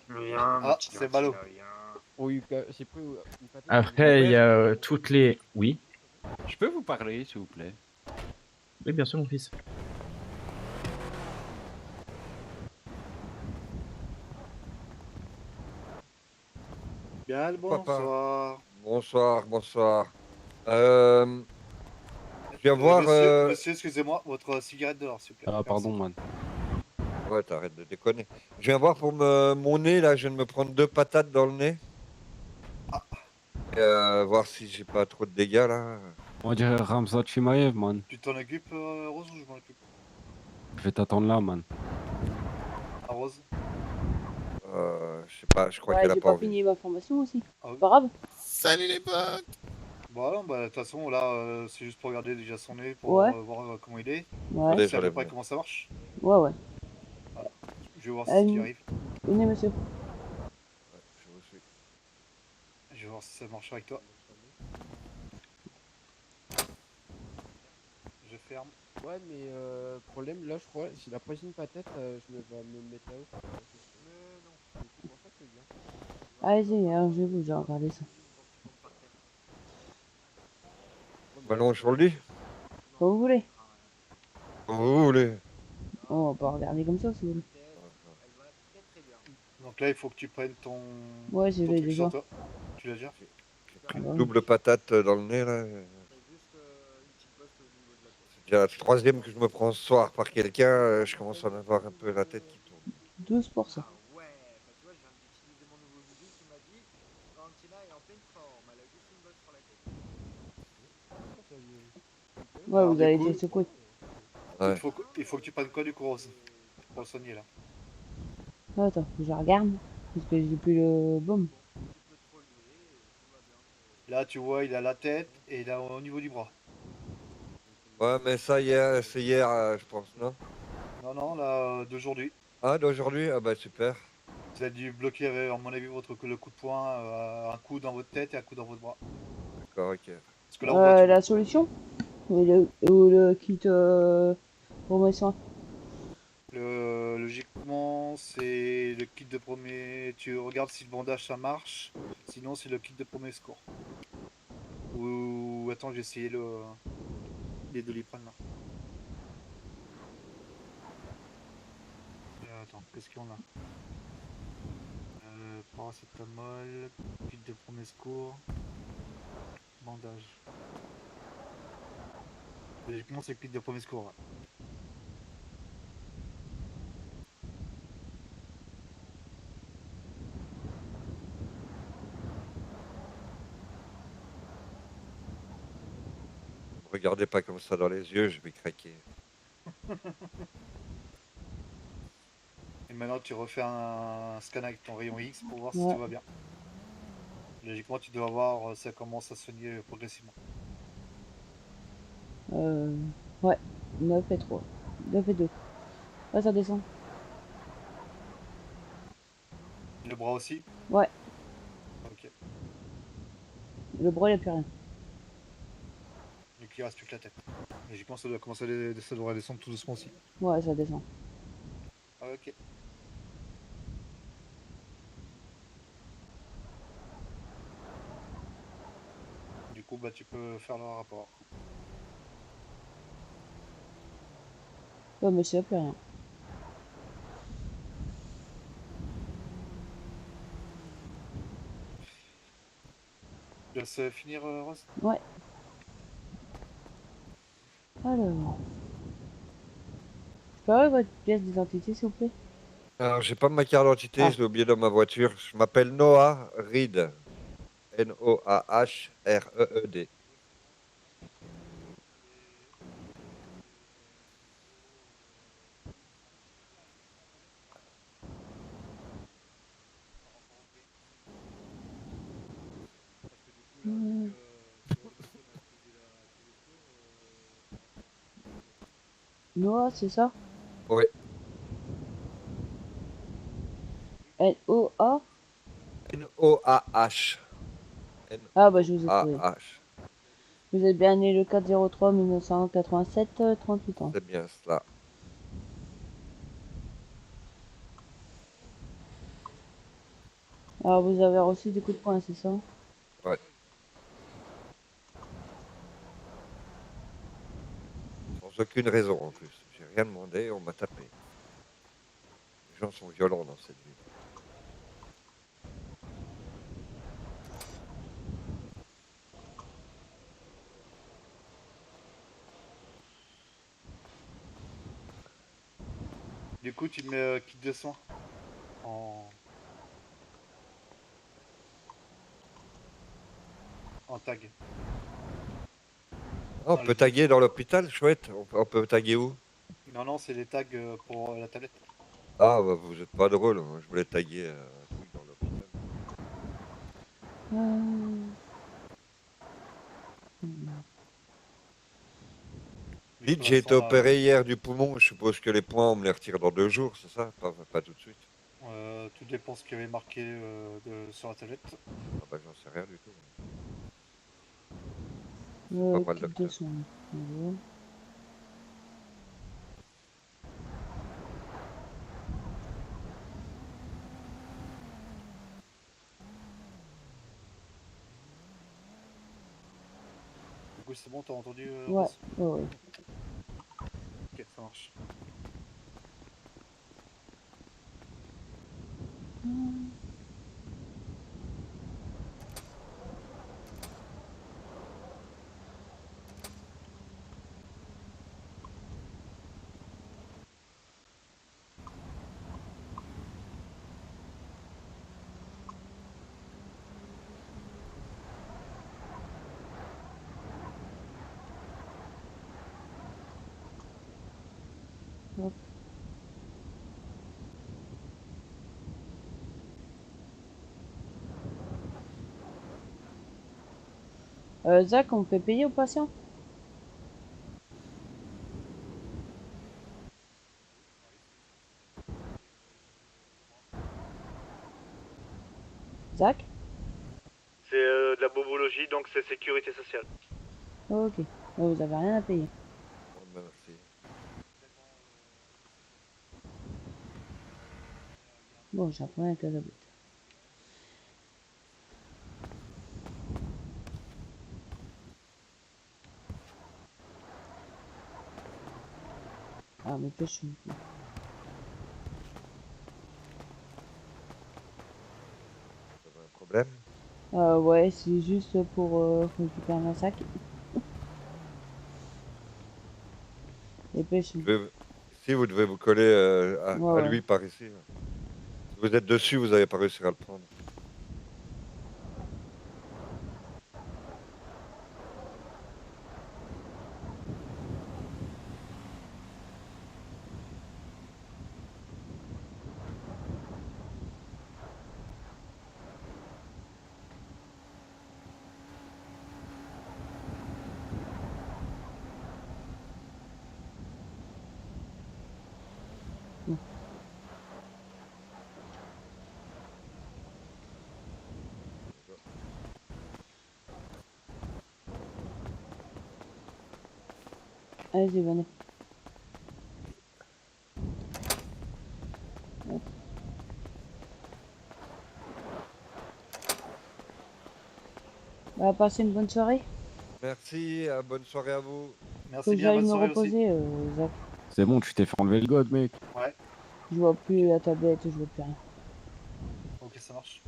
Viens, Ah, ma petite c'est ballot. Valentina, viens. J'ai pris une patate. Après, il y a toutes les... Oui. Je peux vous parler, s'il vous plaît? Oui, bien sûr, mon fils. Bien le bonsoir. Bonsoir, bonsoir. Je viens voir. Monsieur, excusez-moi, votre cigarette dehors, s'il vous plaît. Ah, pardon, man. Ouais, t'arrêtes de déconner. Je viens voir pour mon nez, là, je viens de me prendre 2 patates dans le nez. Et, voir si j'ai pas trop de dégâts, là. On dirait Ramzat Chimaev, man. Tu t'en occupes, Rose, ou je m'en occupe? Je vais t'attendre là, man. Ah, Rose? Je sais pas, je crois Ouais, qu'elle a j'ai pas pas envie. fini ma formation aussi. Ah oui. Pas grave. Salut les potes. Bon, alors, bah, de toute façon, là, c'est juste pour regarder déjà son nez, pour Ouais. voir comment il est. Ouais. Allez, C'est à peu j'enlève près mon- comment ça marche. Ouais, ouais. Je vais voir si tu y arrives. Venez, monsieur. Je vous suis. Je vais voir si ça marche avec toi. Je ferme. Ouais, mais problème, là, je crois, si la prochaine patate, je vais me mettre là-haut. C'est pour ça que c'est bien. Allez-y, alors je vais vous regarder ça. Ballon sur le lit. Quand vous voulez. Comme vous voulez. On va pas regarder comme ça si vous voulez. Donc là, il faut que tu prennes ton. Ouais, je ton l'ai truc sur déjà. toi. Tu l'as déjà? Ah bah oui. Double patate dans le nez, là. C'est déjà la 3e que je me prends ce soir par quelqu'un. Je commence à en avoir un peu la tête qui tourne. 12%. Ouais, Alors, vous du avez coup, été secoué. Ouais. il faut que tu prennes quoi du coup, Rose? Pour le soigner là. Attends, je regarde. Parce que j'ai plus le baume. Là, tu vois, il a la tête et il a au niveau du bras. Ouais, mais ça, hier, c'est hier, je pense, non? Non, non, là, d'aujourd'hui. Ah, d'aujourd'hui? Ah bah super. Vous avez dû bloquer, à mon avis, le coup de poing, un coup dans votre tête et un coup dans votre bras. D'accord, ok. Parce que là, on voit tout. La solution ou le kit pour mes soins. Logiquement, c'est le kit de premier. Tu regardes si le bandage ça marche. Sinon, c'est le kit de premier secours. Ou attends, j'ai essayé les Doliprane là. Attends, qu'est-ce qu'on a? Paracétamol, kit de premier secours, bandage. Logiquement, c'est le kit de premier secours. Ouais. Regardez pas comme ça dans les yeux, je vais craquer. Et maintenant, tu refais un scan avec ton rayon X pour voir si Ouais. tout va bien. Logiquement, tu dois voir ça commence à se soigner progressivement. Ouais. 9 et 3. 9 et 2. Ouais, ça descend. Le bras aussi? Ouais. Ok. Le bras, il n'y a plus rien. Donc il reste plus que la tête. Logiquement, ça doit commencer ça devrait descendre tout doucement aussi. Ouais, ça descend. Ah, ok. Du coup, bah tu peux faire le rapport. Ouais, monsieur, il n'y a plus rien. Tu laisses finir, Rose? Ouais. Alors. Je peux avoir votre pièce d'identité, s'il vous plaît? Alors, j'ai pas ma carte d'identité, je l'ai oublié dans ma voiture. Je m'appelle Noah Reed. Noahreed. Noah, c'est ça? Oui. N-O-A? N-O-A-H. Ah bah je vous ai trouvé. N-O-A-H. Vous êtes bien né le 4-03 1987, 38 ans. C'est bien cela. Alors vous avez reçu des coups de poing, c'est ça? Ouais. Sans aucune raison en plus. J'ai rien demandé, on m'a tapé. Les gens sont violents dans cette ville. Du coup, tu me quittes de soin en tag. Ah, on peut taguer dans l'hôpital, chouette. On peut taguer où? Non, non, c'est les tags pour la tablette. Ah, bah, vous êtes pas drôle. Moi, je voulais taguer un truc dans l'hôpital. Dites, j'ai été opéré hier du poumon. Je suppose que les points, on me les retire dans 2 jours, c'est ça? Pas tout de suite. Tout dépend ce qu'il y avait marqué sur la tablette. Ah bah, j'en sais rien du tout. Pas mal, Type de docteur. soin. Voilà. Du coup, c'est bon, t'as entendu Ouais, Ross ouais. Ok, ça marche. Hop. Zach, on fait payer aux patients? Zach? C'est de la bobologie, donc c'est sécurité sociale. Ok. Vous avez rien à payer. Oh, bah, merci. Bon, j'ai un problème avec la tablette. Ah, mais pêche. Vous avez un problème? Ouais, c'est juste pour récupérer mon sac. Et pêche. Si vous devez vous coller Ouais, à lui par ici. Si vous êtes dessus, vous n'allez pas réussir à le prendre. Allez-y, venez. Hop. Bah, passez une bonne soirée. Merci, bonne soirée à vous. Faut que j'aille me reposer, Zach. C'est bon, tu t'es fait enlever le god, mec. Ouais. Je vois plus la tablette, je vois plus rien. Ok, ça marche.